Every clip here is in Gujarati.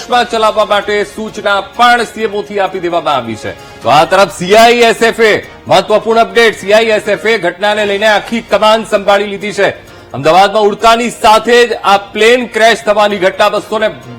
પૂરજોશમાં ચલાવવા માટે સૂચના પણ સીએમઓથી આપી દેવામાં આવી છે. તો આ તરફ સીઆઈએસએફે મહત્વપૂર્ણ અપડેટ. સીઆઈએસએફે ઘટનાને લઈને આખી કમાન સંભાળી લીધી છે. અમદાવાદમાં ઉડતાની સાથે જ આ પ્લેન ક્રેશ થવાની ઘટના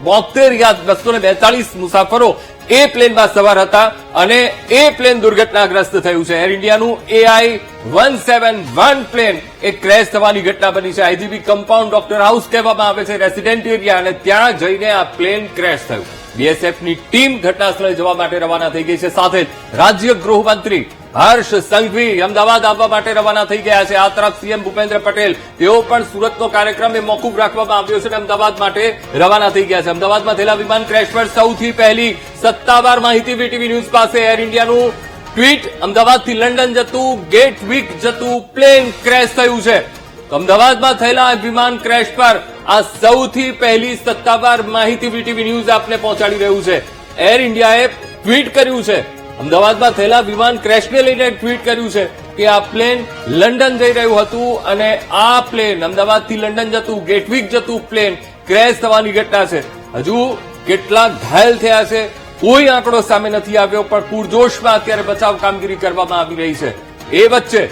242 મુસાફરો એ પ્લેનમાં સવાર હતા અને એ પ્લેન દુર્ઘટનાગ્રસ્ત થયું છે. એર ઇન્ડિયાનું AI-171 પ્લેન એ ક્રેશ થવાની ઘટના બની છે. આઈજીબી કમ્પાઉન્ડ ડોક્ટર હાઉસ કહેવામાં આવે છે રેસિડેન્ટ એરિયા, અને ત્યાં જઈને આ પ્લેન ક્રેશ થયું. બીએસએફની ટીમ ઘટના સ્થળે જવા માટે રવાના થઈ ગઈ છે. સાથે જ રાજ્ય ગૃહમંત્રી હર્ષ સંઘવી અમદાવાદ આવવા માટે રવાના થઈ ગયા છે. આ તરફ સીએમ ભૂપેન્દ્ર પટેલ તેઓ પણ સુરતનો કાર્યક્રમ એ મોકૂફ રાખવામાં આવ્યો છે અને અમદાવાદ માટે રવાના થઈ ગયા છે. અમદાવાદમાં થયેલા વિમાન ક્રેશ પર સૌથી પહેલી સત્તાવાર માહિતી વીટીવી ન્યૂઝ પાસે. એર ઇન્ડિયાનું ટ્વીટ, અમદાવાદથી લંડન જતું ગેટવિક જતું પ્લેન ક્રેશ થયું છે. અમદાવાદમાં થયેલા વિમાન ક્રેશ પર આ સૌથી પહેલી સત્તાવાર માહિતી વીટીવી ન્યૂઝ આપને પહોંચાડી રહ્યું છે. એર ઇન્ડિયાએ ટ્વીટ કર્યું છે, અમદાવાદમાં થયેલા વિમાન ક્રેશને લઈને ટ્વીટ કર્યું છે કે આ પ્લેન લંડન જઈ રહ્યું હતું અને આ પ્લેન અમદાવાદથી લંડન જતું ગેટવિક જતું પ્લેન ક્રેશ થવાની ઘટના છે. હજુ કેટલા ઘાયલ થયા છે કોઈ આંકડો સામે નથી આવ્યો, પણ પૂરજોશમાં અત્યારે બચાવ કામગીરી કરવામાં આવી રહી છે. એ વચ્ચે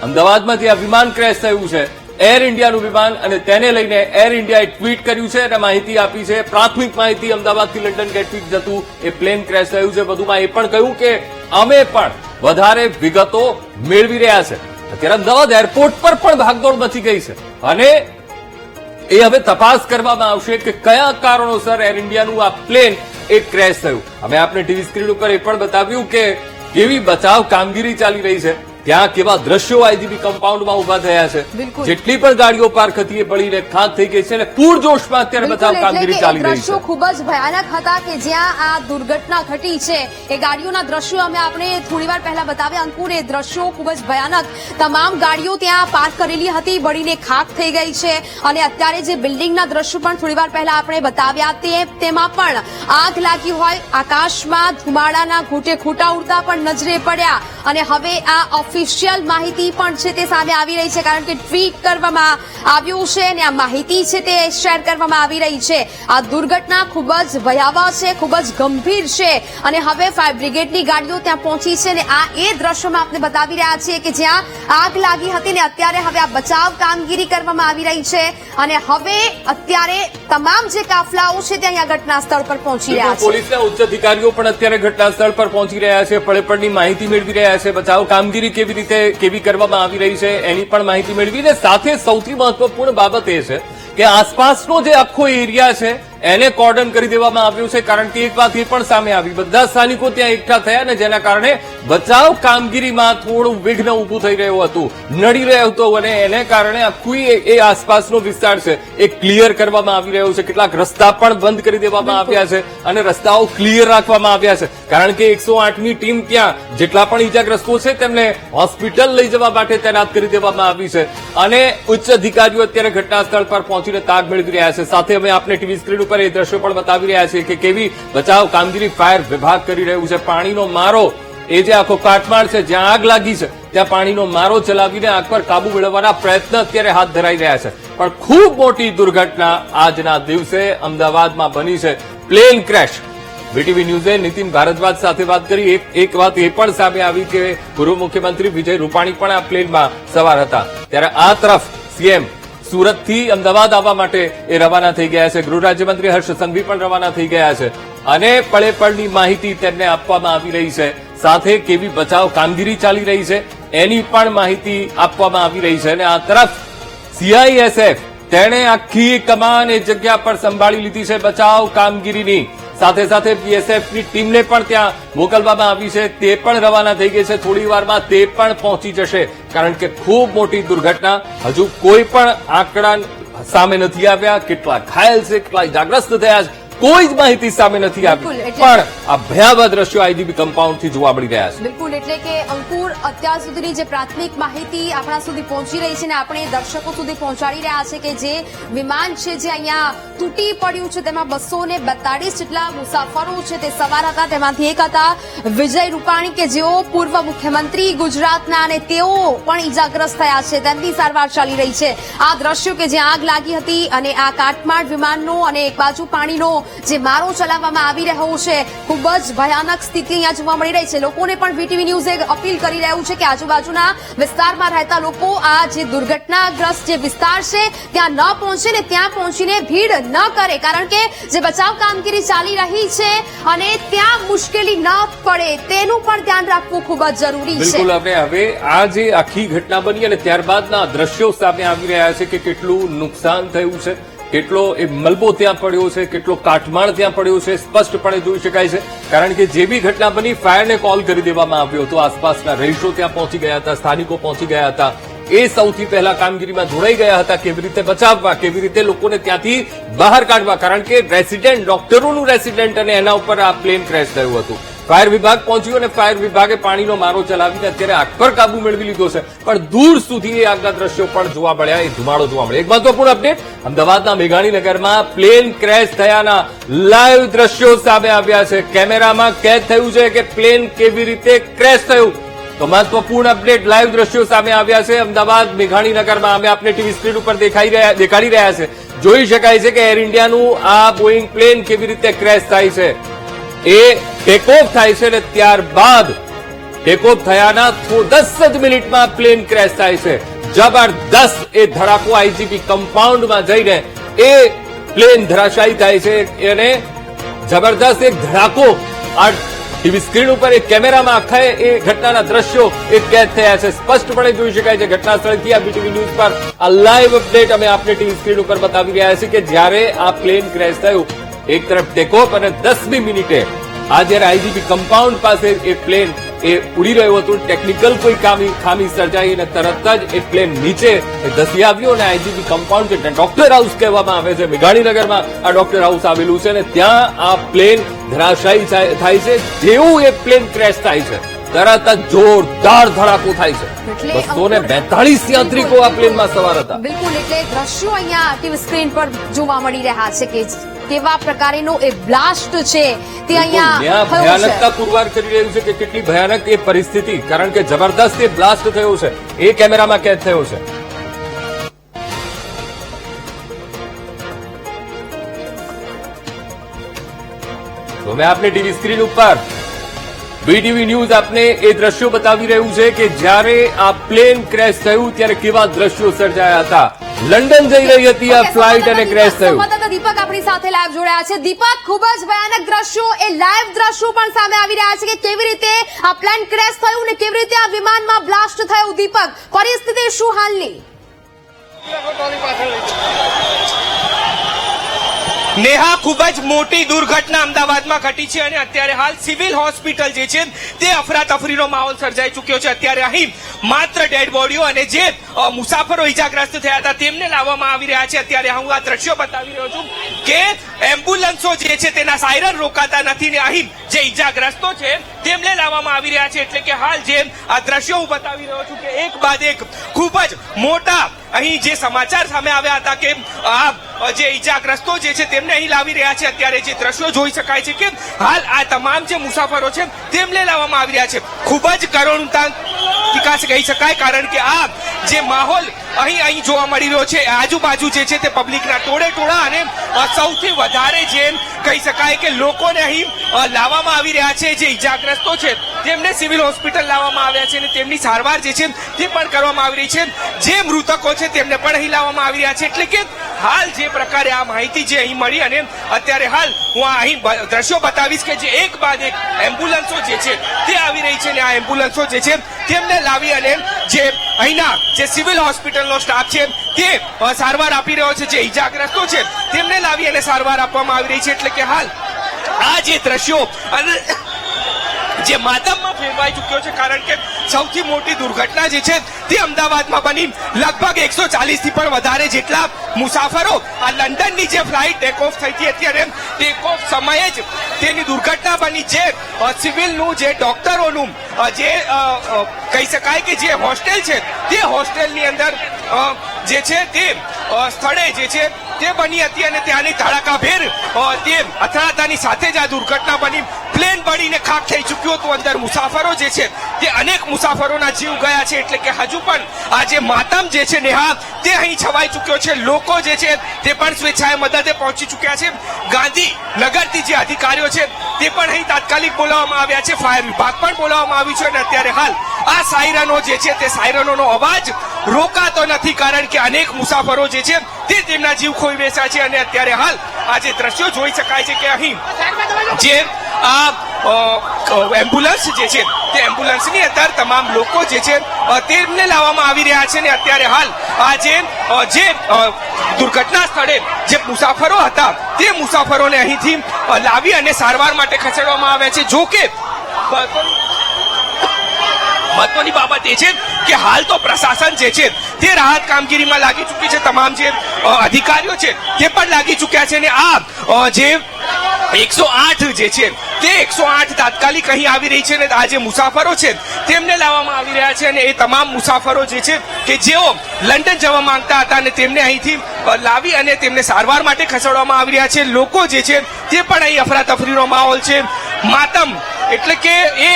અમદાવાદમાં જ્યાં વિમાન ક્રેશ થયું છે એર ઇન્ડિયાનું વિમાન, અને તેને લઈને એર ઇન્ડિયાએ ટ્વીટ કર્યું છે અને માહિતી આપી છે. પ્રાથમિક માહિતી અમદાવાદથી લંડન ગેટવિક જતું એ પ્લેન ક્રેશ થયું છે. વધુમાં એ પણ કહ્યું કે અમે પણ વધારે વિગતો મેળવી રહ્યા છે. અત્યારે અમદાવાદ એરપોર્ટ પર પણ ભાગદોડ મચી ગઈ છે અને એ હવે તપાસ કરવામાં આવશે કે કયા કારણોસર એર ઇન્ડિયાનું આ પ્લેન એ ક્રેશ થયું. અમે આપને ટીવી સ્ક્રીન ઉપર એ પણ બતાવ્યું કે કેવી બચાવ કામગીરી ચાલી રહી છે. ત્યાં કેવા દ્રશ્યો આઈજીબી કમ્પાઉન્ડમાં ઉભા થયા છે. જેટલી પણ ગાડીઓ પાર્ક હતી એ બળીને ખાક થઈ ગઈ છે અને પૂરજોશમાં અત્યારે બચાવ કામગીરી ચાલી રહી છે. દ્રશ્યો ખૂબ જ ભયાનક હતા કે જ્યાં આ દુર્ઘટના ઘટી છે એ ગાડીઓના દ્રશ્યો અમે આપણે થોડીવાર પહેલા બતાવ્યા. અંકુર, એ દ્રશ્યો ખૂબ જ ભયાનક. તમામ ગાડીઓ ત્યાં પાર્ક કરેલી હતી, બળીને ખાક થઈ ગઈ છે. અને અત્યારે જે બિલ્ડિંગના દ્રશ્યો પણ થોડીવાર પહેલા આપણે બતાવ્યા તેમાં પણ આગ લાગી હોય, આકાશમાં ધુમાડાના ઘૂંટે ખૂટા ઉડતા પણ નજરે પડ્યા. અને હવે આ ઓફિશિયલ માહિતી પણ છે તે સામે આવી રહી છે, કારણ કે ટ્વીટ કરવામાં આવ્યું છે અને આ માહિતી છે તે શેર કરવામાં આવી રહી છે. આ દુર્ઘટના ખૂબ જ ભયાવહ છે, ખૂબ જ ગંભીર છે અને હવે ફાયર બ્રિગેડની ગાડીઓ ત્યાં પહોંચી છે અને આ એ દ્રશ્યોમાં આપણે બતાવી રહ્યા છીએ કે જ્યાં આગ લાગી હતી ને અત્યારે હવે આ બચાવ કામગીરી કરવામાં આવી રહી છે. અને હવે અત્યારે તમામ જે કાફલાઓ છે તે અહીંયા ઘટના સ્થળ પર પહોંચી રહ્યા છે. પોલીસના ઉચ્ચ અધિકારીઓ પણ અત્યારે ઘટના સ્થળ પર પહોંચી રહ્યા છે, પળેપળની માહિતી મેળવી રહ્યા છે. બચાવ કામગીરી કેવી કરવામાં આવી રહી છે એની પણ માહિતી મેળવીને સાથે સૌથી મહત્વપૂર્ણ બાબત એ છે કે આસપાસનો જે આખો એરિયા છે એને કોર્ડન કરી દેવામાં આવ્યું છે. કારણ કે એક વાત એ પણ સામે આવી, બધા સ્થાનિકો ત્યાં એકઠા થયા ને જેના કારણે બચાવ કામગીરીમાં થોડું વિઘ્ન ઉભું થઈ રહ્યું હતું, નડી રહ્યું હતું અને એને કારણે આખું એ આસપાસનો વિસ્તાર છે એ ક્લિયર કરવામાં આવી રહ્યો છે. કેટલાક રસ્તા પણ બંધ કરી દેવામાં આવ્યા છે અને રસ્તાઓ ક્લિયર રાખવામાં આવ્યા છે, કારણ કે 108ની ટીમ ત્યાં જેટલા પણ ઈજાગ્રસ્તો છે તેમને હોસ્પિટલ લઈ જવા માટે તૈનાત કરી દેવામાં આવી છે. અને ઉચ્ચ અધિકારીઓ અત્યારે ઘટના સ્થળ પર પહોંચીને તાગ મેળવી રહ્યા છે. સાથે અમે આપને ટીવી સ્ક્રીન ઉપર એ દ્રશ્યો પણ બતાવી રહ્યા છે કે કેવી બચાવ કામગીરી ફાયર વિભાગ કરી રહ્યું છે. પાણીનો મારો, એ જે આખો કાટમાળ છે જ્યાં આગ લાગી છે ત્યાં પાણીનો મારો ચલાવીને આગ પર કાબુ મેળવવાના પ્રયત્ન અત્યારે હાથ ધરાઈ રહ્યા છે. પણ ખૂબ મોટી દુર્ઘટના આજના દિવસે અમદાવાદમાં બની છે, પ્લેન ક્રેશ. વીટીવી ન્યૂઝે નીતિન ભારદ્વાજ સાથે વાત કરી. એક વાત એ પણ સામે આવી કે પૂર્વ મુખ્યમંત્રી વિજય રૂપાણી પણ આ પ્લેનમાં સવાર હતા. ત્યારે આ તરફ સીએમ સુરતથી અમદાવાદ આવવા માટે એ રવાના થઈ ગયા છે. ગૃહ રાજ્યમંત્રી હર્ષ સંઘવી પણ રવાના થઈ ગયા છે અને પળેપળની માહિતી તેમને આપવામાં આવી રહી છે. સાથે કેવી બચાવ કામગીરી ચાલી રહી છે એની પણ માહિતી આપવામાં આવી રહી છે. અને આ તરફ સીઆઈએસએફ તેણે આખી કમાન એ જગ્યા પર સંભાળી લીધી છે બચાવ કામગીરીની. સાથે સાથે બીએસએફની ટીમને પણ ત્યાં મોકલવામાં આવી છે, તે પણ રવાના થઈ ગઈ છે. થોડી વારમાં તે પણ પહોંચી જશે, કારણ કે ખૂબ મોટી દુર્ઘટના. હજુ કોઈ પણ આંકડા સામે નથી આવ્યા, કેટલા ઘાયલ છે, કેટલા ઇજાગ્રસ્ત થયા છે, કોઈ જ માહિતી સામે નથી આવી. પણ આ ભયાવહ દ્રશ્યો આઈજીબી કમ્પાઉન્ડથી જોવા મળી રહ્યા છે. બિલકુલ, એટલે કે અંકુર અત્યાર સુધીની જે પ્રાથમિક માહિતી આપણા સુધી પહોંચી રહી છે ને આપણે દર્શકો સુધી પહોંચાડી રહ્યા છે કે જે વિમાન છે જે અહીંયા તૂટી પડ્યું છે તેમાં 242 જેટલા મુસાફરો છે તે સવાર હતા. તેમાંથી એક હતા વિજય રૂપાણી કે જેઓ પૂર્વ મુખ્યમંત્રી ગુજરાતના અને તેઓ પણ ઈજાગ્રસ્ત થયા છે. તેમની સારવાર ચાલી રહી છે. આ દ્રશ્યો કે જ્યાં આગ લાગી હતી અને આ કાટમાળ વિમાનનો અને એક બાજુ પાણીનો જે મારો ચલાવવામાં આવી રહ્યો છે, ખૂબ જ ભયાનક સ્થિતિ અહીંયા જોવા મળી રહી છે. લોકોને પણ વીટીવી ન્યૂઝે અપીલ કરી રહ્યું છે કે આજુબાજુના વિસ્તારમાં રહેતા લોકો આ જે દુર્ઘટનાગ્રસ્ત જે વિસ્તાર છે ત્યાં ન પહોંચે ને ત્યાં પહોંચીને ભીડ ન કરે, કારણ કે જે બચાવ કામગીરી ચાલી રહી છે અને ત્યાં મુશ્કેલી ન પડે તેનું પણ ધ્યાન રાખવું ખૂબ જ જરૂરી છે. બિલકુલ. હવે આ જે આખી ઘટના બની અને ત્યારબાદના દ્રશ્યો સામે આવી રહ્યા છે કે કેટલું નુકસાન થયું છે, કેટલો એ મલબો ત્યાં પડ્યો છે, કેટલો કાટમાળ ત્યાં પડ્યો છે, સ્પષ્ટપણે જોઈ શકાય છે. કારણ કે જે બી ઘટના બની ફાયરને કોલ કરી દેવામાં આવ્યો હતો. આસપાસના રહીશો ત્યાં પહોંચી ગયા હતા, સ્થાનિકો પહોંચી ગયા હતા. એ સૌથી પહેલા કામગીરીમાં જોડાઈ ગયા હતા. કેવી રીતે બચાવવા, કેવી રીતે લોકોને ત્યાંથી બહાર કાઢવા, કારણ કે રેસિડેન્ટ, ડોક્ટરોનું રેસિડેન્ટ અને એના ઉપર આ પ્લેન ક્રેશ થયું હતું. ફાયર વિભાગ પહોંચ્યું અને ફાયર વિભાગે પાણીનો મારો ચલાવીને અત્યારે આગ પર કાબુ મેળવી લીધો છે. પણ દૂર સુધી એ આગના દ્રશ્યો પણ જોવા મળ્યા, એ ધુમાડો જોવા મળ્યો. એક મહત્વપૂર્ણ અપડેટ, અમદાવાદના મેઘાણીનગરમાં પ્લેન ક્રેશ થયાના લાઈવ દ્રશ્યો સામે આવ્યા છે. કેમેરામાં કેદ થયું છે કે પ્લેન કેવી રીતે ક્રેશ થયું. તો મહત્વપૂર્ણ અપડેટ, લાઈવ દ્રશ્યો સામે આવ્યા છે અમદાવાદ મેઘાણીનગરમાં. અમે આપને ટીવી સ્ક્રીન ઉપર દેખાડી રહ્યા છે. જોઈ શકાય છે કે એર ઇન્ડિયાનું આ બોઈંગ પ્લેન કેવી રીતે ક્રેશ થાય છે. એ ટેક ઓફ થાય છે અને ત્યારબાદ ટેક ઓફ થયાના 10 જ મિનિટમાં પ્લેન ક્રેશ થાય છે. જબરદસ્ત એ ધડાકો આઈજીપી કમ્પાઉન્ડમાં જઈને એ પ્લેન ધરાશાયી થાય છે અને જબરદસ્ત એક ધડાકો આ ટીવી સ્ક્રીન ઉપર એક કેમેરામાં આખા એ ઘટનાના દ્રશ્યો એ કેદ થયા છે. સ્પષ્ટપણે જોઈ શકાય છે ઘટના સ્થળથી આ બીટીવી ન્યૂઝ પર આ લાઈવ અપડેટ અમે આપને ટીવી સ્ક્રીન ઉપર બતાવી રહ્યા છીએ કે જ્યારે આ પ્લેન ક્રેશ થયું, એક તરફ ટેક ઓફ અને 10મી મિનિટે આ જયારે આઈજીપી કમ્પાઉન્ડ પાસે એ પ્લેન એ ઉડી રહ્યું હતું, ટેકનિકલ કોઈ ખામી સર્જાઈ અને તરત જ એ પ્લેન નીચે ધસી આવ્યું અને આઈજીપી કમ્પાઉન્ડ જે ડોક્ટર હાઉસ કહેવામાં આવે છે, મેઘાણીનગરમાં આ ડોક્ટર હાઉસ આવેલું છે અને ત્યાં આ પ્લેન ધરાશાયી થાય છે. જેવું એ પ્લેન ક્રેશ થાય છે તરત જ જોરદાર ધડાકો થાય છે. 242 યાત્રિકો આ પ્લેનમાં સવાર હતા. બિલકુલ, એટલે દ્રશ્યો અહીંયા ટીવી સ્ક્રીન પર જોવા મળી રહ્યા છે કે કેવા પ્રકારનો એ બ્લાસ્ટ છે તે અહીંયા ભયાનકતા પુરવાર કરી રહ્યું છે કે કેટલી ભયાનક એ પરિસ્થિતિ, કારણ કે જબરદસ્ત એ બ્લાસ્ટ થયો છે, એ કેમેરામાં કેદ થયો છે. તો મેં આપને ટીવી સ્ક્રીન ઉપર બીટીવી ન્યૂઝ આપને એ દ્રશ્યો બતાવી રહ્યું છે કે જ્યારે આ પ્લેન ક્રેશ થયું ત્યારે કેવા દ્રશ્યો સર્જાયા હતા. લંડન જઈ રહી હતી આ ફ્લાઇટ અને ક્રેશ થયું. દીપક આપણી સાથે લાઈવ જોડાયા છે. દીપક, ખૂબ જ ભયાનક દ્રશ્યો, એ લાઈવ દ્રશ્યો પણ સામે આવી રહ્યા છે કે કેવી રીતે આ પ્લેન ક્રેશ થયું ને કેવી રીતે આ વિમાનમાં બ્લાસ્ટ થયું. દીપક, પરિસ્થિતિ શું હાલની? નેહા, ખૂબ જ મોટી દુર્ઘટના અમદાવાદમાં ઘટી છે અને અત્યારે હાલ સિવિલ હોસ્પિટલ જે છે તે અફરાતફરીનો માહોલ સર્જાઈ ચુક્યો છે. અત્યારે અહીં માત્ર ડેડ બોડીઓ અને જે મુસાફરો ઈજાગ્રસ્ત થયા હતા તેમને લાવવામાં આવી રહ્યા છે. અત્યારે હું આ દ્રશ્યો બતાવી રહ્યો છું કે એમ્બ્યુલન્સો જે છે તેના સાયરન રોકાતા નથી ને અહીં જે ઈજાગ્રસ્તો છે તેમને લાવવામાં આવી રહ્યા છે. એટલે કે હાલ જે આ દ્રશ્યો હું બતાવી રહ્યો છું કે એક બાદ એક ખૂબ જ મોટા અહીં જે સમાચાર સામે આવ્યા હતા કે આ જે ઈજાગ્રસ્તો જે છે તેમને અહીં લાવી રહ્યા છે. અત્યારે જે દ્રશ્યો જોઈ શકાય છે કે હાલ આ તમામ જે મુસાફરો છે તેમને લાવવામાં આવી રહ્યા છે. ખૂબ જ કરુણતા કહી શકાય, કારણ કે આ જે માહોલ અહીં જોવા મળી રહ્યો છે, આજુબાજુ જે છે તે પબ્લિકના ટોળે ટોળા અને સૌથી વધારે જેમ કહી શકાય કે લોકોને અહીં લાવવામાં આવી રહ્યા છે. જે ઈજાગ્રસ્તો છે તેમને સિવિલ હોસ્પિટલ લાવવામાં આવ્યા છે અને તેમની સારવાર જે છે તે પણ કરવામાં આવી રહી છે. જે મૃતકો છે તેમને પણ અહીં લાવવામાં આવી રહ્યા છે. એટલે કે હાલ જે પ્રકારે આ માહિતી જે અહીં મળી અને અત્યારે હાલ હું અહીં દ્રશ્યો બતાવીશ કે જે એક બાદ એક એમ્બ્યુલન્સો જે છે તે આવી રહી છે અને આ એમ્બ્યુલન્સો જે છે તેમને લાવી અને જે અહીંના જે સિવિલ હોસ્પિટલનો સ્ટાફ છે તે સારવાર આપી રહ્યો છે. જે ઈજાગ્રસ્તો છે તેમને લાવી અને સારવાર આપવામાં આવી રહી છે. એટલે કે હાલ આ જે દ્રશ્યો જે માતમમાં ફેરવાઈ ચુક્યો છે, કારણ કે સૌથી મોટી દુર્ઘટના જે છે તે અમદાવાદમાં બની. લગભગ 140 થી પણ વધારે જેટલા મુસાફરો આ લંડનની જે ફ્લાઇટ ટેક ઓફ થઈ હતી અત્યારે ટેક ઓફ સમયે જ તેની દુર્ઘટના બની છે સિવિલનું જે ડોક્ટરોનું જે કહી શકાય કે જે હોસ્ટેલ છે તે હોસ્ટેલની અંદર જે છે તે સ્થળે જે છે તે બની હતી અને ત્યાંની ધડાકાભેર તે અથડાતાની સાથે જ આ દુર્ઘટના બની પ્લેન બળીને ખાખ થઈ ચૂક્યું હતું અંદર મુસાફરો જે છે તે અનેક મુસાફરોના જીવ ગયા છે એટલે કે હજુ પણ આ જે માતમ જે છે નેહા તે અહીં છવાઈ ચૂક્યો છે લોકો જે છે તે પણ સ્વેચ્છાએ મદદે પહોંચી ચૂક્યા છે ગાંધીનગરથી જે અધિકારીઓ છે તે પણ અહીં તાત્કાલિક બોલાવવામાં આવ્યા છે ફાયર વિભાગ પણ બોલાવવામાં આવ્યું છે અને અત્યારે હાલ આ સાયરનો જે છે તે સાયરનોનો અવાજ રોકાતો નથી કારણ કે અનેક મુસાફરો જે છે તે તેમના જીવ ખોઈ બેસ્યા છે અને અત્યારે હાલ આ જે દ્રશ્યો જોઈ શકાય છે કે અહીં જે આ એમ્બ્યુલન્સ જે છે તે એમ્બ્યુલન્સની અંદર તમામ લોકો જે છે તેમને લાવવામાં આવી રહ્યા છે અને અત્યારે હાલ આ જે દુર્ઘટના સ્થળે જે મુસાફરો હતા તે મુસાફરોને અહીંથી લાવી અને સારવાર માટે ખસેડવામાં આવ્યા છે જો કે મહત્વની બાબત એ છે કે હાલ તો પ્રશાસન જે છે તે રાહત કામગીરીમાં લાગી ચૂકી છે તમામ જે અધિકારીઓ છે તે પણ લાગી ચૂક્યા છે અને આ જે 108 જે છે તે 108 તાત્કાલિક અહીં આવી રહી છે અને આ જે મુસાફરો છે તેમને લાવવામાં આવી રહ્યા છે અને એ તમામ મુસાફરો જે છે કે જેઓ લંડન જવા માંગતા હતા અને તેમને અહીંથી લાવી અને તેમને સારવાર માટે ખસેડવામાં આવી રહ્યા છે લોકો જે છે તે પણ અહીં અફરાતફરીનો માહોલ છે માતમ એટલે કે એ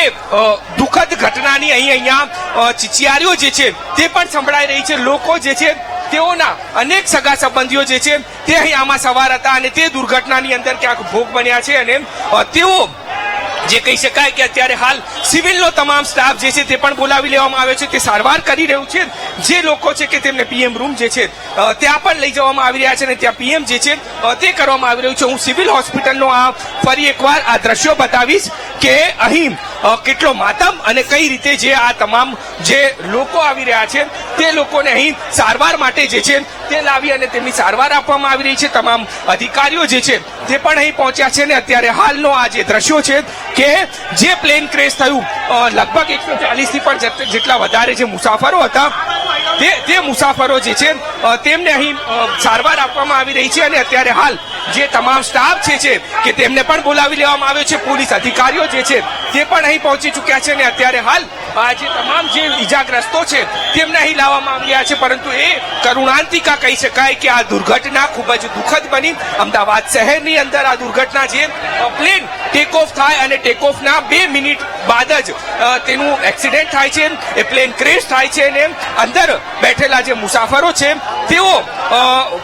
દુઃખદ ઘટનાની અહીંયા ચિચિયારીઓ જે છે તે પણ સંભળાઈ રહી છે લોકો જે છે તેઓના અનેક સગા સંબંધીઓ જે છે તે અહીં આમાં સવાર હતા અને તે દુર્ઘટનાની અંદર ક્યાંક ભોગ બન્યા છે અને તેઓ જે કહી શકાય કે અત્યારે હાલ સિવિલનો તમામ સ્ટાફ જે છે તે પણ બોલાવી લેવામાં આવ્યો છે તે સારવાર કરી રહ્યું છે જે લોકો છે કે તેમને પીએમ રૂમ જે છે ત્યાં પણ લઈ જવામાં આવી રહ્યા છે અને ત્યાં પીએમ જે છે તે કરવામાં આવી રહ્યું છે હું સિવિલ હોસ્પિટલનો આ ફરી એકવાર આ દ્રશ્યો બતાવીશ કે અહીં કેટલો માતમ અને કઈ રીતે જે આ તમામ જે લોકો આવી રહ્યા છે તે લોકોને અહીં સારવાર માટે જે છે તે લાવી અને તેમની સારવાર આપવામાં આવી રહી છે તમામ અધિકારીઓ જે છે તે પણ અહીં પહોંચ્યા છે અને અત્યારે હાલનો આ જે દ્રશ્યો છે કે જે પ્લેન ક્રેશ થયું લગભગ 140 થી પણ જેટલા વધારે જે મુસાફરો હતા તે મુસાફરો જે છે તેમને અહીં સારવાર આપવામાં આવી રહી છે અને અત્યારે હાલ જે તમામ સ્ટાફ છે કે તેમને પણ બોલાવી લેવામાં આવ્યો છે પોલીસ અધિકારીઓ જે છે તે પણ અહીં પહોંચી ચૂક્યા છે અને અત્યારે હાલ આ જે તમામ જે ઈજાગ્રસ્તો છે તેમને અહીં લાવવામાં આવ્યા છે પરંતુ એ કરુણાંતિકા કહી શકાય કે આ દુર્ઘટના ખૂબ જ દુઃખદ બની અમદાવાદ શહેરની અંદર આ દુર્ઘટના જે પ્લેન ટેક ઓફ થાય અને ટેક ઓફના 2 મિનિટ બાદ જ તેનું એક્સિડન્ટ થાય છે એ પ્લેન ક્રેશ થાય છે અને અંદર બેઠેલા જે મુસાફરો છે તેઓ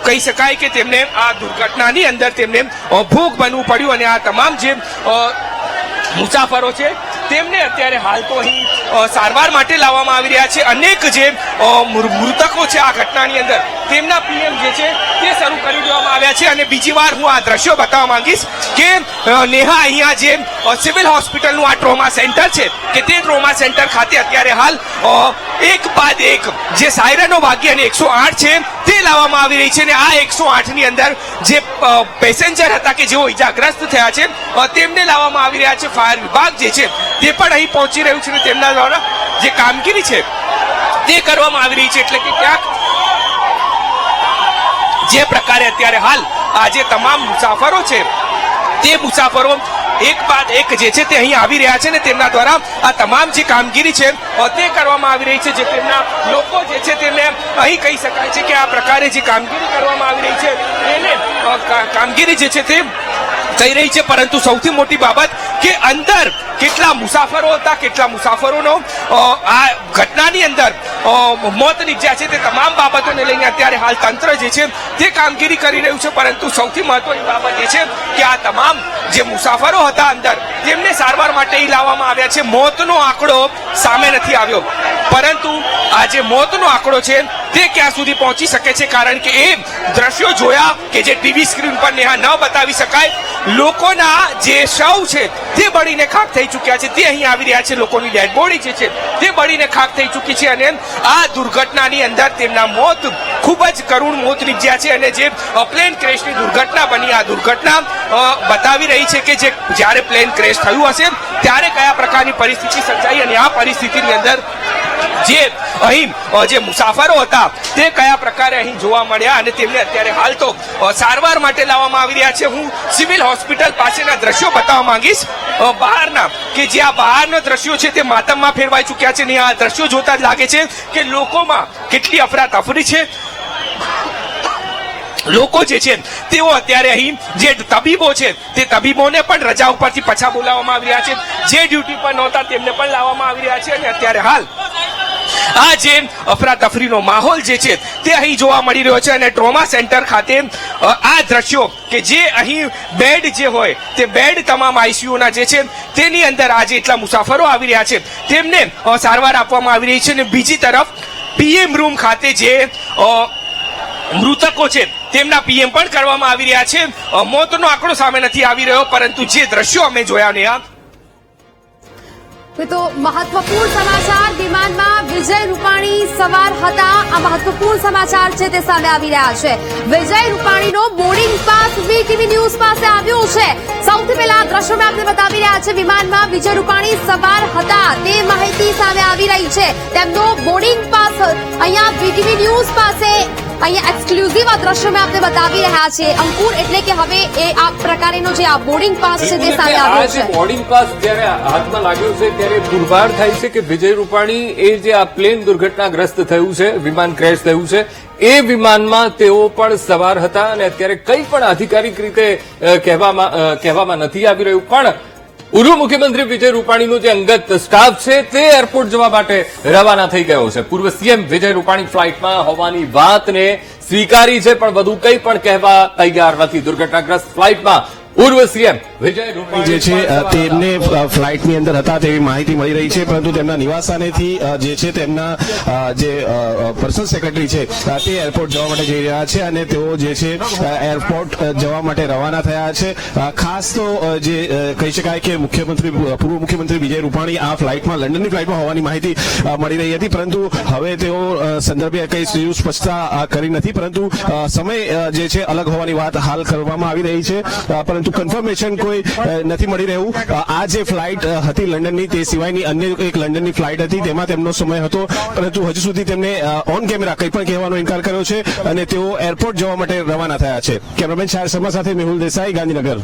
કહી શકાય કે તેમને આ દુર્ઘટનાની અંદર તેમને ભોગ બનવું પડ્યું અને આ તમામ જે મુસાફરો છે તેમને અત્યારે હાલ તો અહીં સારવાર માટે લાવવામાં આવી રહ્યા છે અનેક જે મૃતકો છે આ ઘટનાની અંદર તેમના પીએમ જે છે તે શરૂ કરી દેવામાં આવ્યા છે અને બીજી વાર હું આ દ્રશ્યો બતાવવા માંગીશ કે નેહા અહીંયા જે સિવિલ હોસ્પિટલનું આ ટ્રોમા સેન્ટર છે કે તે ટ્રોમા સેન્ટર ખાતે અત્યારે હાલ એક બાદ એક જે સાયરનો વાગી અને 108 છે તે લાવવામાં આવી રહી છે અને આ 108 ની અંદર જે પેસેન્જર હતા કે જેઓ ઈજાગ્રસ્ત થયા છે તેમને લાવવામાં આવી રહ્યા છે ફાયર વિભાગ જે છે તે પણ અહીં પહોંચી રહ્યું છે અને તેમના દ્વારા જે કામગીરી છે તે કરવામાં આવી રહી છે એટલે કે ક્યાંક જે પ્રકારે અત્યારે હાલ આ જે તમામ મુસાફરો છે તે મુસાફરો એક બાદ એક જે છે તે અહીં આવી રહ્યા છે ને તેમના દ્વારા આ તમામ જે કામગીરી છે તે કરવામાં આવી રહી છે જે તેમના લોકો જે છે તેમને અહીં કહી શકાય છે કે આ પ્રકારે જે કામગીરી કરવામાં આવી રહી છે એને કામગીરી જે છે તે થઈ રહી છે પરંતુ સૌથી મોટી બાબત કે અંદર કેટલા મુસાફરો હતા કેટલા મુસાફરોનો આ ઘટનાની અંદર મોત નીપજ્યા છે તે તમામ બાબતોને લઈને અત્યારે હાલ તંત્ર જે છે તે કામગીરી કરી રહ્યું છે પરંતુ સૌથી મહત્વની બાબત એ છે કે આ તમામ જે મુસાફરો હતા અંદર તેમને સારવાર માટે લાવવામાં આવ્યા છે મોતનો આંકડો સામે નથી આવ્યો પરંતુ આ જે મોતનો આંકડો છે તે ક્યાં સુધી પહોંચી શકે છે કારણ કે એ દ્રશ્યો જોયા કે જે ટીવી સ્ક્રીન પર નેહા ન બતાવી શકાય લોકોના જે શવ છે તે બળીને ખાક થઈ ચૂક્યા છે તે અહીં આવી રહ્યા છે લોકોની ડેડ બોડી જે છે તે બળીને ખાક થઈ ચૂકી છે અને આ દુર્ઘટનાની અંદર તેમના મોત ખૂબ જ કરુણ મોત નીપજ્યા છે અને જે પ્લેન ક્રેશની દુર્ઘટના બની આ દુર્ઘટના બતાવી રહી છે કે જે જ્યારે પ્લેન ક્રેશ થયું હશે ત્યારે કયા પ્રકારની પરિસ્થિતિ સર્જાઈ અને આ પરિસ્થિતિની અંદર જે અહીં જે મુસાફરો હતા તે કયા પ્રકારે અહીં જોવા મળ્યા અને તેમને અત્યારે હાલ તો સારવાર માટે લાવવામાં આવી રહ્યા છે. હું સિવિલ હોસ્પિટલ પાસેના દ્રશ્યો બતાવવા માંગીશ બહારના, કે જે આ બહારના દ્રશ્યો છે તે માતમમાં ફેરવાઈ ચૂક્યા છે. અને આ દ્રશ્યો જોતા જ લાગે છે કે લોકોમાં કેટલી અફરાતફરી છે. લોકો જે છે તેઓ અત્યારે અહીં જે તબીબો છે તે તબીબોને પણ રજા ઉપરથી પાછા બોલાવવામાં આવી રહ્યા છે. જે ડ્યુટી પર નહોતા તેમને પણ લાવવામાં આવી રહ્યા છે. અને અત્યારે હાલ આ જે અફરાતફરીનો માહોલ જે છે તે અહીં જોવા મળી રહ્યો છે. અને ટ્રોમા સેન્ટર ખાતે આ દ્રશ્યો કે જે અહીં બેડ જે હોય તે બેડ તમામ આઈસીયુના જે છે તેની અંદર આજે એટલા મુસાફરો આવી રહ્યા છે તેમને સારવાર આપવામાં આવી રહી છે. અને બીજી તરફ પીએમ રૂમ ખાતે જે મૃતકો છે તેમના પીએમ પણ કરવામાં આવી રહ્યા છે. મોતનો આંકડો સામે નથી આવી રહ્યો, પરંતુ જે દ્રશ્યો અમે જોયા ને તો મહત્વપૂર્ણ સમાચાર, વિમાનમાં વિજય રૂપાણી સવાર હતા. આ મહત્વપૂર્ણ સમાચાર છે તે સામે આવી રહ્યા છે. વિજય રૂપાણીનો બોર્ડિંગ પાસ વીટીવી ન્યૂઝ પાસે આવ્યો છે. સૌથી પહેલા દ્રશ્યો મેં આપને બતાવી રહ્યા છે. વિમાનમાં વિજય રૂપાણી સવાર હતા તે માહિતી સામે આવી રહી છે. તેમનો બોર્ડિંગ પાસ અહીંયા વીટીવી ન્યૂઝ પાસે અહીંયા એક્સક્લુઝિવ આ દ્રશ્યો મેં આપને બતાવી રહ્યા છે. અંકુર, એટલે કે હવે એ આ પ્રકારનો જે આ બોર્ડિંગ પાસ છે તે સામે આવ્યો છે. બોર્ડિંગ પાસ જયારે હાથમાં લાગ્યો છે ત્યારે પુરવાર થાય છે કે વિજય રૂપાણી એ જે આ પ્લેન દુર્ઘટનાગ્રસ્ત થયું છે, વિમાન ક્રેશ થયું છે, એ વિમાનમાં તેઓ પણ સવાર હતા. અને અત્યારે કંઈ પણ આધિકારિક રીતે કહેવામાં નથી આવી રહ્યું. પણ પૂર્વ મુખ્યમંત્રી વિજય રૂપાણીનો જે અંગત સ્ટાફ છે તે એરપોર્ટ જવા માટે રવાના થઈ ગયો છે. પૂર્વ સીએમ વિજય રૂપાણી ફ્લાઇટમાં હોવાની વાતને સ્વીકારી છે, પણ વધુ કંઈ પણ કહેવા તૈયાર નથી. દુર્ઘટનાગ્રસ્ત ફ્લાઇટમાં પૂર્વ સીએમ વિજય રૂપાણી જે છે તેમને ફ્લાઇટની અંદર હતા તેવી માહિતી મળી રહી છે, પરંતુ તેમના નિવાસસ્થાનેથી જે છે તેમના જે પર્સનલ સેક્રેટરી છે તે એરપોર્ટ જવા માટે જઈ રહ્યા છે અને તેઓ જે છે એરપોર્ટ જવા માટે રવાના થયા છે. ખાસ તો જે કહી શકાય કે પૂર્વ મુખ્યમંત્રી વિજય રૂપાણી આ ફ્લાઇટમાં લંડનની ફ્લાઇટમાં હોવાની માહિતી મળી રહી હતી, પરંતુ હવે તેઓ સંદર્ભે કંઈ સ્પષ્ટતા કરી નથી. પરંતુ સમય જે છે અલગ હોવાની વાત હાલ કરવામાં આવી રહી છે, પરંતુ કન્ફર્મેશન કોઈ નથી મળી રહ્યું. આ જે ફ્લાઇટ હતી લંડનની તે સિવાયની અન્ય એક લંડનની ફ્લાઇટ હતી તેમાં તેમનો સમય હતો, પરંતુ હજુ સુધી તેમને ઓન કેમેરા કંઈ પણ કહેવાનો ઇનકાર કર્યો છે અને તેઓ એરપોર્ટ જવા માટે રવાના થયા છે. કેમેરામેન શાયર શર્મા સાથે મેહુલ દેસાઈ, ગાંધીનગર.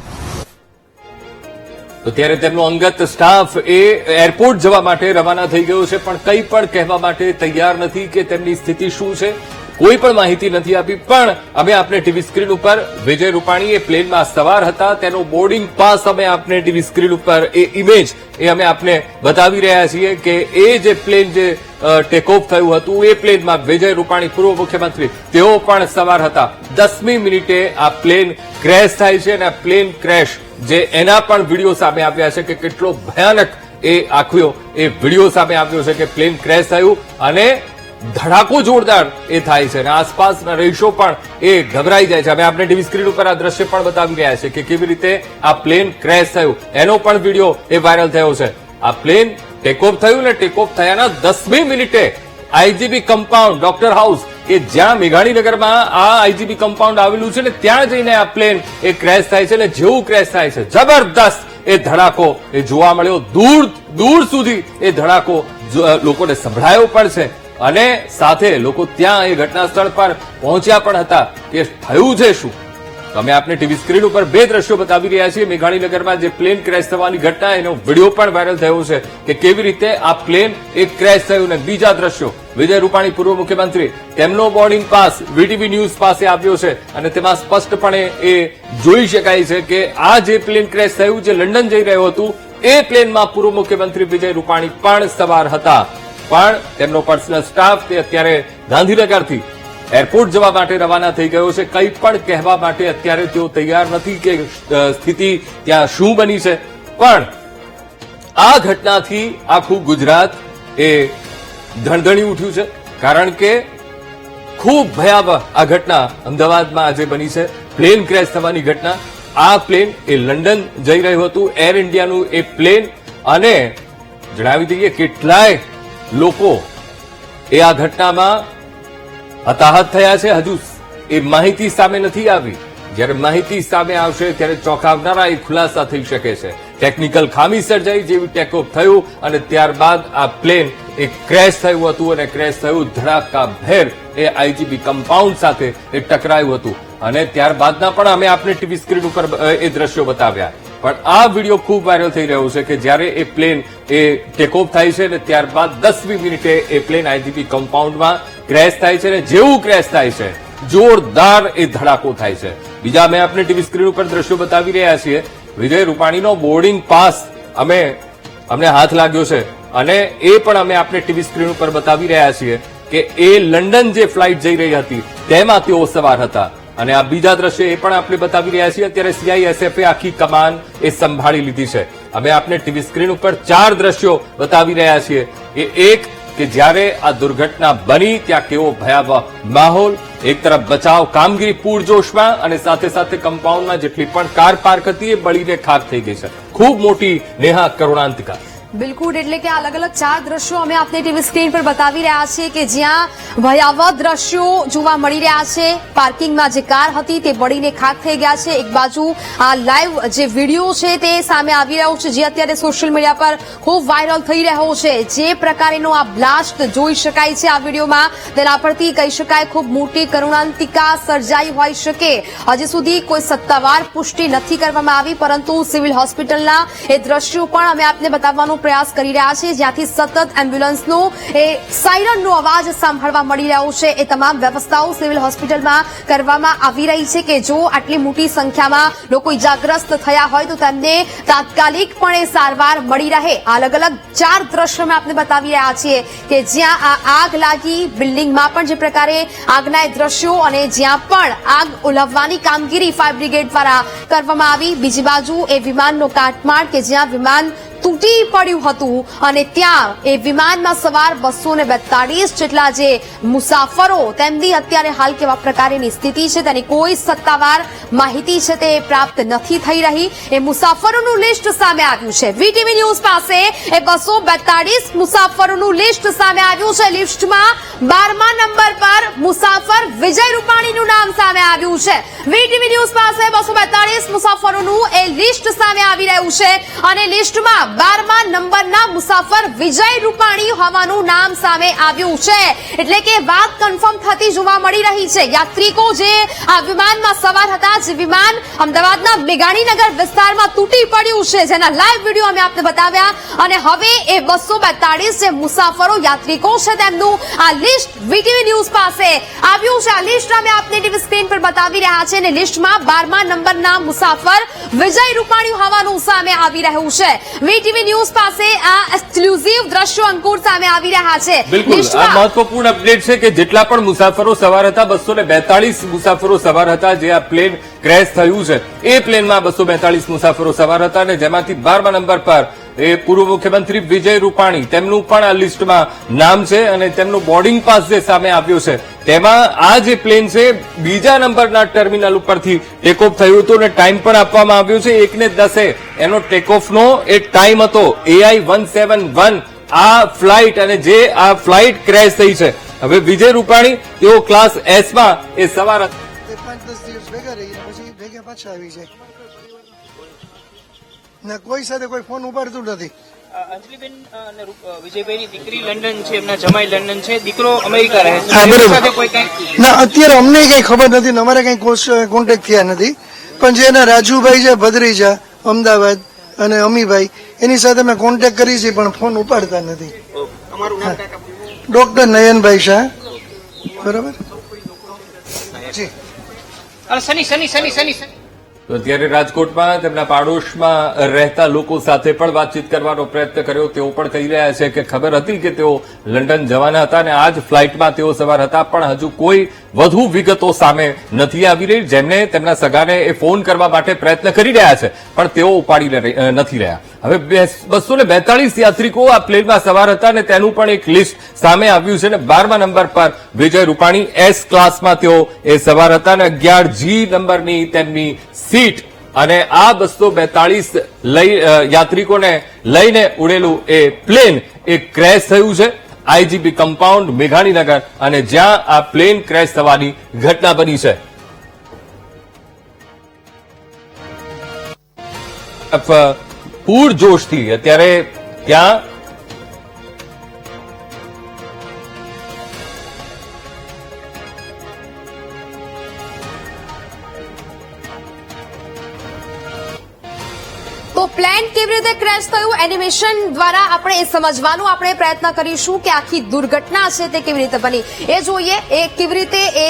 તો ત્યારે તેમનો અંગત સ્ટાફ એ એરપોર્ટ જવા માટે રવાના થઈ ગયો છે, પણ કંઈ પણ કહેવા માટે તૈયાર નથી કે તેમની સ્થિતિ શું છે. કોઈ પણ માહિતી નથી આપી. પણ અમે આપને ટીવી સ્ક્રીન ઉપર વિજય રૂપાણી એ પ્લેનમાં સવાર હતા તેનો બોર્ડિંગ પાસ અમે આપને ટીવી સ્ક્રીન ઉપર એ ઇમેજ એ અમે આપને બતાવી રહ્યા છીએ કે એ જે પ્લેન જે ટેક ઓફ થયું હતું એ પ્લેનમાં વિજય રૂપાણી પૂર્વ મુખ્યમંત્રી તેઓ પણ સવાર હતા. 10મી મિનિટે આ પ્લેન ક્રેશ થાય છે અને આ પ્લેન ક્રેશ જે એના પણ વિડીયો સામે આવ્યા છે કે કેટલો ભયાનક એ આખો એ વિડીયો સામે આવ્યો છે કે પ્લેન ક્રેશ થયું અને ધડાકો જોરદાર એ થાય છે અને આસપાસના રહીશો પણ એ ગભરાઈ જાય છે. અમે આપણે ટીવી સ્ક્રીન ઉપર આ દ્રશ્ય પણ બતાવી રહ્યા છે કે કેવી રીતે આ પ્લેન ક્રેશ થયું એનો પણ વિડીયો એ વાયરલ થયો છે. આ પ્લેન ટેક ઓફ થયું ને ટેક ઓફ થયાના 10મી મિનિટે આઈજીબી કમ્પાઉન્ડ ડોક્ટર હાઉસ કે જ્યાં મેઘાણીનગરમાં આ આઈજીબી કમ્પાઉન્ડ આવેલું છે ને ત્યાં જઈને આ પ્લેન એ ક્રેશ થાય છે અને જેવું ક્રેશ થાય છે જબરદસ્ત એ ધડાકો એ જોવા મળ્યો. દૂર સુધી એ ધડાકો લોકોને સંભળાયો પણ છે અને સાથે લોકો ત્યાં એ ઘટના સ્થળ પર પહોંચ્યા પણ હતા કે થયું છે શું. અમે આપને ટીવી સ્ક્રીન ઉપર બે દ્રશ્યો બતાવી રહ્યા છીએ. મેઘાણીનગરમાં જે પ્લેન ક્રેશ થવાની ઘટના એનો વિડીયો પણ વાયરલ થયો છે કે કેવી રીતે આ પ્લેન એક ક્રેશ થયું. અને બીજા દ્રશ્યો વિજય રૂપાણી પૂર્વ મુખ્યમંત્રી તેમનો બોર્ડિંગ પાસ વીટીવી ન્યૂઝ પાસે આવ્યો છે અને તેમાં સ્પષ્ટપણે એ જોઈ શકાય છે કે આ જે પ્લેન ક્રેશ થયું જે લંડન જઈ રહ્યું હતું એ પ્લેનમાં પૂર્વ મુખ્યમંત્રી વિજય રૂપાણી પણ સવાર હતા. પણ તેમનો પર્સનલ સ્ટાફ તે અત્યારે ગાંધીનગરથી એરપોર્ટ જવા માટે રવાના થઈ ગયો છે. કંઈ પણ કહેવા માટે અત્યારે તેઓ તૈયાર નથી કે સ્થિતિ ત્યાં શું બની છે. પણ આ ઘટનાથી આખું ગુજરાત એ ધણધણી ઉઠ્યું છે, કારણ કે ખૂબ ભયાવહ આ ઘટના અમદાવાદમાં આજે બની છે. પ્લેન ક્રેશ થવાની ઘટના. આ પ્લેન એ લંડન જઈ રહ્યું હતું, એર ઇન્ડિયાનું એ પ્લેન. અને જણાવી દઈએ કેટલાય લોકો એ આ ઘટનામાં હતાહત થયા છે. હજુ એ માહિતી સામે નથી આવી. જ્યારે માહિતી સામે આવશે ત્યારે ચોંકાવનારા એ ખુલાસા થઈ શકે છે. ટેકનિકલ ખામી સર્જાઈ, જેવી ટેકઓફ થયું અને ત્યારબાદ આ પ્લેન એ ક્રેશ થયું હતું અને ક્રેશ થયું ધડાકાભેર એ આઈજીબી કમ્પાઉન્ડ સાથે એ ટકરાયું હતું અને ત્યારબાદના પણ અમે આપને ટીવી સ્ક્રીન ઉપર એ દ્રશ્યો બતાવ્યા. પણ આ વિડીયો ખૂબ વાયરલ થઈ રહ્યો છે કે જ્યારે એ પ્લેન એ ટેકઓફ થાય છે અને ત્યારબાદ 10મી મિનિટે એ પ્લેન આઈજીબી કમ્પાઉન્ડમાં ક્રેશ થાય છે અને જેવું ક્રેશ થાય છે જોરદાર એ ધડાકો થાય છે. બીજા અમે આપને ટીવી સ્ક્રીન ઉપર દ્રશ્યો બતાવી રહ્યા છીએ. વિજય રૂપાણીનો બોર્ડિંગ પાસ અમને હાથ લાગ્યો છે અને એ પણ અમે આપને ટીવી સ્ક્રીન ઉપર બતાવી રહ્યા છીએ કે એ લંડન જે ફ્લાઇટ જઈ રહી હતી તેમાં તેઓ સવાર હતા અને આ બીજા દ્રશ્ય એ પણ આપણે બતાવી રહ્યા છીએ. અત્યારે CISF આખી કમાન એ સંભાળી લીધી છે. અમે આપને ટીવી સ્ક્રીન ઉપર 4 દ્રશ્યો બતાવી રહ્યા છીએ. એક કે જ્યારે આ દુર્ઘટના બની ત્યાં કેવો ભયાવહ માહોલ, એક તરફ બચાવ કામગીરી પૂરજોશમાં અને સાથે સાથે કમ્પાઉન્ડમાં જેટલી પણ કાર પાર્ક હતી એ બળીને ખાક થઈ ગઈ છે. ખૂબ મોટી નેહા કરુણાંતિકા. બિલકુલ, એટલે કે અલગ અલગ 4 દ્રશ્યો અમે આપને ટીવી સ્ક્રીન પર બતાવી રહ્યા છીએ કે જ્યાં ભયાવહ દ્રશ્યો જોવા મળી રહ્યા છે. પાર્કિંગમાં જે કાર હતી તે બળીને ખાક થઈ ગયા છે. એક બાજુ આ લાઈવ જે વિડીયો છે તે સામે આવી રહ્યો છે જે અત્યારે સોશિયલ મીડિયા પર ખૂબ વાયરલ થઈ રહ્યો છે. જે પ્રકારેનો આ બ્લાસ્ટ જોઈ શકાય છે આ વિડીયોમાં તેના પરથી કહી શકાય ખૂબ મોટી કરુણાંતિકા સર્જાઈ હોઈ શકે. હજી સુધી કોઈ સત્તાવાર પુષ્ટિ નથી કરવામાં આવી, પરંતુ સિવિલ હોસ્પિટલના એ દ્રશ્યો પણ અમે આપને બતાવવાનો પ્રયાસ કરી રહ્યા છે જ્યાંથી સતત એમ્બ્યુલન્સનો એ સાયરનનો અવાજ સાંભળવા મળી રહ્યો છે. એ તમામ વ્યવસ્થાઓ સિવિલ હોસ્પિટલમાં કરવામાં આવી રહી છે કે જો આટલી મોટી સંખ્યામાં લોકો ઇજાગ્રસ્ત થયા હોય તો તેમને તાત્કાલિકપણે સારવાર મળી રહે. અલગ અલગ 4 દ્રશ્યો આપણે બતાવી રહ્યા છીએ કે જ્યાં આ આગ લાગી, બિલ્ડિંગમાં પણ જે પ્રકારે આગના દ્રશ્યો અને જ્યાં પણ આગ ઓલવવાની કામગીરી ફાયર બ્રિગેડ દ્વારા કરવામાં આવી. બીજી બાજુ એ વિમાનનો કાટમાળ કે જ્યાં વિમાન તૂટી પડ્યું હતું અને ત્યાં એ વિમાનમાં સવાર 242 જેટલા જે મુસાફરો તેમની અત્યારે હાલ કેવા પ્રકારની સ્થિતિ છે તેની કોઈ સત્તાવાર માહિતી છે તે પ્રાપ્ત નથી થઈ રહી. એ મુસાફરોનું લિસ્ટ સામે આવ્યું છે. વીટીવી ન્યૂઝ પાસે એ 242 મુસાફરોનું લિસ્ટ સામે આવ્યું છે. લિસ્ટમાં 12મા નંબર પર મુસાફર વિજય રૂપાણીનું નામ સામે આવ્યું છે. વીટીવી ન્યૂઝ પાસે 242 મુસાફરોનું એ લિસ્ટ સામે આવી રહ્યું છે અને લિસ્ટમાં 12મા નંબરના મુસાફર વિજય રૂપાણી હોવાનું નામ સામે આવ્યું છે. એટલે કે વાત કન્ફર્મ થતી જોવા મળી રહી છે. યાત્રિકો જે આ વિમાનમાં સવાર હતા, જે વિમાન અમદાવાદના મેઘાણીનગર વિસ્તારમાં તૂટી પડ્યું છે જેના લાઈવ વિડીયો અમે આપને બતાવ્યા અને હવે એ 242 જે મુસાફરો યાત્રિકો છે તેમનું આ લિસ્ટ વીટીવી ન્યૂઝ પાસે આવ્યું છે. આ લિસ્ટ અમે આપને ટીવી સ્ક્રીન પર બતાવી રહ્યા છે અને લિસ્ટમાં 12મા નંબરના મુસાફર વિજય રૂપાણી હોવાનું સામે આવી રહ્યું છે. વીટીવી ન્યૂઝ પાસે આ એક્સક્લુઝિવ દ્રશ્યો અંકુર સામે આવી રહ્યા છે. બિલકુલ, આ મહત્વપૂર્ણ અપડેટ છે કે જેટલા પણ મુસાફરો સવાર હતા 242 મુસાફરો સવાર હતા જે આ પ્લેન ક્રેશ થયું છે એ પ્લેનમાં 242 મુસાફરો સવાર હતા અને જેમાંથી 12મા નંબર પર એ પૂર્વ મુખ્યમંત્રી વિજય રૂપાણી તેમનું પણ આ લિસ્ટમાં નામ છે અને તેમનો બોર્ડિંગ પાસ જે સામે આવ્યો છે તેમાં આ જે પ્લેન છે બીજા નંબરના ટર્મિનલ ઉપરથી ટેકઓફ થયું હતું અને ટાઈમ પણ આપવામાં આવ્યો છે 1:10 એનો ટેકઓફનો એ ટાઈમ હતો. AI 171 આ ફ્લાઇટ અને જે આ ફ્લાઇટ ક્રેશ થઈ છે. હવે વિજય રૂપાણી તેઓ ક્લાસ S માં એ સવાર 5-10 દિવસ ભેગા રહીને પછી ભેગા પાછા આવી જાય ના કોઈ સાથે કોઈ ફોન ઉપાડતું નથી. અંજલિબેન અને વિજયભાઈની દીકરી લંડન છે, એમના જમાઈ લંડન છે, દીકરો અમેરિકા રહે છે. હા, બરોબર. સાથે કોઈ કઈ ના અત્યારે અમને કઈ ખબર નથી ને અમારે કઈ કોન્ટેક્ટ થયા નથી, પણ જે એના રાજુભાઈ છે ભદ્રીજા અમદાવાદ અને અમીભાઈ એની સાથે મેં કોન્ટેક્ટ કરી છે પણ ફોન ઉપાડતા નથી. તમારું નામ કાકા? ડોક્ટર નયનભાઈ શાહ. બરાબર જી. સની તો અત્યારે રાજકોટમાં તેમના પાડોશમાં રહેતા લોકો સાથે પણ વાતચીત કરવાનો પ્રયત્ન કર્યો. તેઓ પણ કહી રહ્યા છે કે ખબર હતી કે તેઓ લંડન જવાના હતા અને આ જ ફ્લાઇટમાં તેઓ સવાર હતા, પણ હજુ કોઈ વધુ વિગતો સામે નથી આવી રહી. જેમને તેમના સગાને એ ફોન કરવા માટે પ્રયત્ન કરી રહ્યા છે પણ તેઓ ઉપાડી નથી રહ્યા. હવે 242 યાત્રિકો આ પ્લેનમાં સવાર હતા અને તેનું પણ એક લિસ્ટ સામે આવ્યું છે અને 12મા નંબર પર વિજય રૂપાણી S ક્લાસમાં તેઓ એ સવાર હતા અને 11G નંબરની તેમની સીટ અને આ 242 યાત્રિકોને લઈને ઉડેલું એ પ્લેન એ ક્રેશ થયું છે આઈજીબી કમ્પાઉન્ડ મેઘાણીનગર અને જ્યાં આ પ્લેન ક્રેશ થવાની ઘટના બની છે. પૂરજોશથી અત્યારે ત્યાં તો પ્લેન કેવી રીતે ક્રેશ થયું એનિમેશન દ્વારા આપણે એ સમજવાનો આપણે પ્રયત્ન કરીશું કે આખી દુર્ઘટના છે તે કેવી રીતે બની એ જોઈએ એ કેવી રીતે એ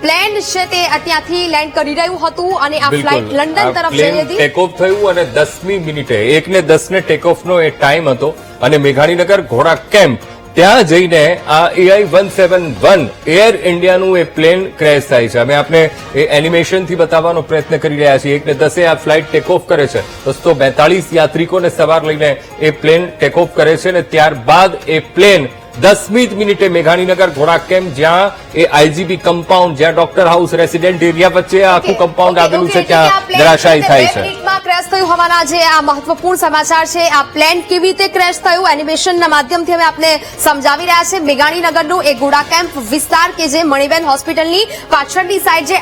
પ્લેન છે તે ત્યાંથી લેન્ડ કરી રહ્યું હતું અને આ ફ્લાઇટ લંડન તરફ જઈ પ્લેન હતી. ટેક ઓફ થયું અને 10મી મિનિટે 1:10 ટેક ઓફનો એ ટાઈમ હતો અને મેઘાણીનગર ઘોડા કેમ્પ ત્યાં જઈને આ AI-171 એર ઇન્ડિયાનું એ પ્લેન ક્રેશ થાય છે. અમે આપને એ એનિમેશનથી બતાવવાનો પ્રયત્ન કરી રહ્યા છીએ. 1:10 આ ફ્લાઇટ ટેક ઓફ કરે છે. 242 યાત્રિકોને સવાર લઈને એ પ્લેન ટેક ઓફ કરે છે અને ત્યારબાદ એ પ્લેન 10મી મિનિટે મેઘાણીનગર ઘોડા કેમ્પ જ્યાં એ આઈજીબી કમ્પાઉન્ડ જ્યાં ડોક્ટર હાઉસ રેસિડેન્ટ એરિયા વચ્ચે આખું કમ્પાઉન્ડ આવેલું છે ત્યાં ધરાશાયી થાય છે. ક્રેશ થયું હોવાના જે આ મહત્વપૂર્ણ સમાચાર છે. આ પ્લેન કેવી રીતે ક્રેશ થયું એનિમેશનના માધ્યમથી અમે આપને સમજાવી રહ્યા છે. મેઘાણીનગરનો એ ઘોડા કેમ્પ વિસ્તાર કે જે મણિબેન હોસ્પિટલની પાછળની સાઈડ જે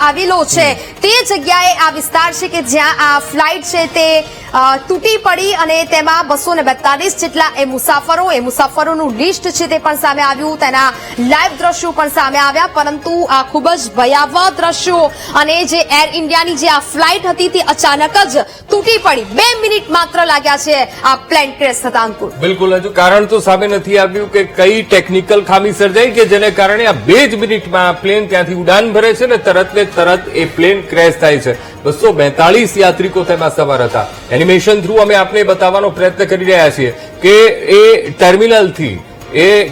આવેલો છે તે જગ્યાએ આ વિસ્તાર છે કે જ્યાં આ ફ્લાઇટ છે તે તૂટી પડી અને તેમાં 242 જેટલા એ મુસાફરોનું લિસ્ટ છે તે પણ સામે આવ્યું. તેના લાઈવ દ્રશ્યો પણ સામે આવ્યા પરંતુ આ ખૂબ જ ભયાવહ દ્રશ્યો અને જે એર ઇન્ડિયાની જે આ ફ્લાઇટ હતી તે અચાનક જ તૂટી પડી. 2 મિનિટ માત્ર લાગ્યા છે આ પ્લેન ક્રેશ થતા. અંકુર, બિલકુલ હજુ કારણ તો સામે નથી આવ્યું કે કઈ ટેકનિકલ ખામી સર્જાઈ કે જેને કારણે આ 2 જ મિનિટમાં પ્લેન ત્યાંથી ઉડાન ભરે છે ને તરત ને તરત એ પ્લેન ક્રેશ થાય છે. 242 યાત્રિકો તેમાં સવાર હતા. એનિમેશન થ્રુ અમે આપને બતાવવાનો પ્રયત્ન કરી રહ્યા છીએ કે એ ટર્મિનલથી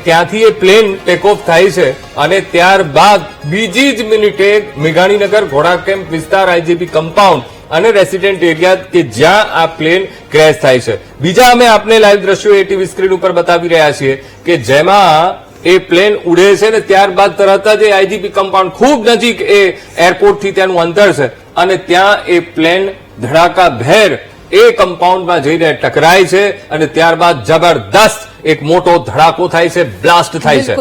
ત્યાંથી એ પ્લેન ટેક ઓફ થાય છે અને ત્યારબાદ બીજી જ મિનિટે મેઘાણીનગર ઘોડા કેમ્પ વિસ્તાર આઈજીબી કમ્પાઉન્ડ અને રેસિડેન્ટ એરિયા કે જ્યાં આ પ્લેન ક્રેશ થાય છે. બીજા અમે આપને લાઈવ દ્રશ્યો એ ટીવી સ્ક્રીન ઉપર બતાવી રહ્યા છીએ કે જેમાં એ પ્લેન ઉડે છે ને ત્યારબાદ તરત જ એ આઈજીપી કમ્પાઉન્ડ ખૂબ નજીક એ એરપોર્ટથી ત્યાંનું અંતર છે અને ત્યાં એ પ્લેન ધડાકાભેર એ કમ્પાઉન્ડમાં જઈને ટકરાય છે અને ત્યારબાદ જબરદસ્ત એક મોટો ધડાકો થાય છે, બ્લાસ્ટ થાય છે.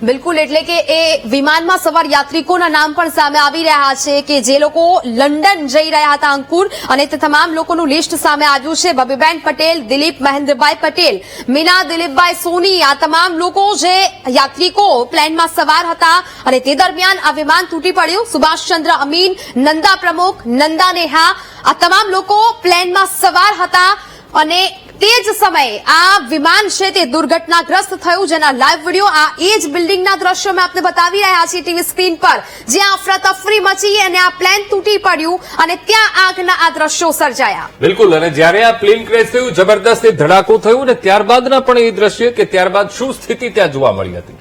બિલકુલ એટલે કે એ વિમાનમાં સવાર યાત્રિકોના નામ પણ સામે આવી રહ્યા છે કે જે લોકો લંડન જઈ રહ્યા હતા. અંકુર, અને તે તમામ લોકોનું લિસ્ટ સામે આવ્યું છે. બબીબેન પટેલ, દિલીપ મહેન્દ્રભાઈ પટેલ, મીના દિલીપભાઈ સોની, આ તમામ લોકો જે યાત્રિકો પ્લેનમાં સવાર હતા અને તે દરમિયાન આ વિમાન તૂટી પડ્યું. સુભાષચંદ્ર અમીન, નંદા પ્રમુખ, નંદા નેહા, આ તમામ લોકો પ્લેનમાં સવાર હતા અને તે જ સમયે આ વિમાન છે તે દુર્ઘટનાગ્રસ્ત થયું જેના લાઈવ વિડીયો આ એ જ બિલ્ડિંગના દ્રશ્યો મેં આપને બતાવી રહ્યા છીએ ટીવી સ્ક્રીન પર જ્યાં અફરાતફરી મચી અને આ પ્લેન તૂટી પડ્યું અને ત્યાં આગના આ દ્રશ્યો સર્જાયા. બિલકુલ, અને જ્યારે આ પ્લેન ક્રેશ થયું જબરદસ્ત એ ધડાકો થયું ને ત્યારબાદના પણ એ દ્રશ્ય કે ત્યારબાદ શું સ્થિતિ ત્યાં જોવા મળી હતી.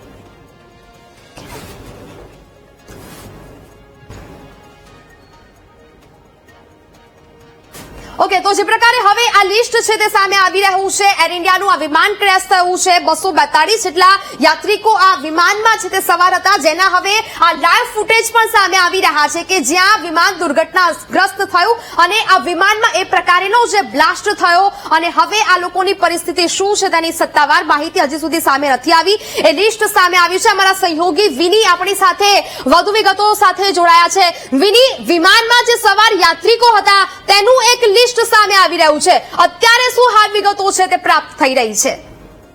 ઓકે, તો જે પ્રકારે હવે આ લિસ્ટ છે તે સામે આવી રહ્યું છે. એર ઇન્ડિયાનું આ વિમાન ક્રેશ થયું છે. 242 જેટલા યાત્રિકો આ વિમાનમાં છે તે સવાર હતા જેના હવે આ લાઈવ ફૂટેજ પણ સામે આવી રહ્યા છે કે જ્યાં વિમાન દુર્ઘટનાગ્રસ્ત થયું અને આ વિમાનમાં એ પ્રકારેનો જે બ્લાસ્ટ થયો અને હવે આ લોકોની પરિસ્થિતિ શું છે તેની સત્તાવાર માહિતી હજી સુધી સામે નથી આવી. એ લિસ્ટ સામે આવ્યું છે. અમારા સહયોગી વિની આપણી સાથે વધુ વિગતો સાથે જોડાયા છે. વિની, વિમાનમાં જે સવાર યાત્રિકો હતા તેનું એક લિસ્ટ સામે આવી રહ્યું છે. અત્યારે શું હાલ વિગતો છે તે પ્રાપ્ત થઈ રહી છે?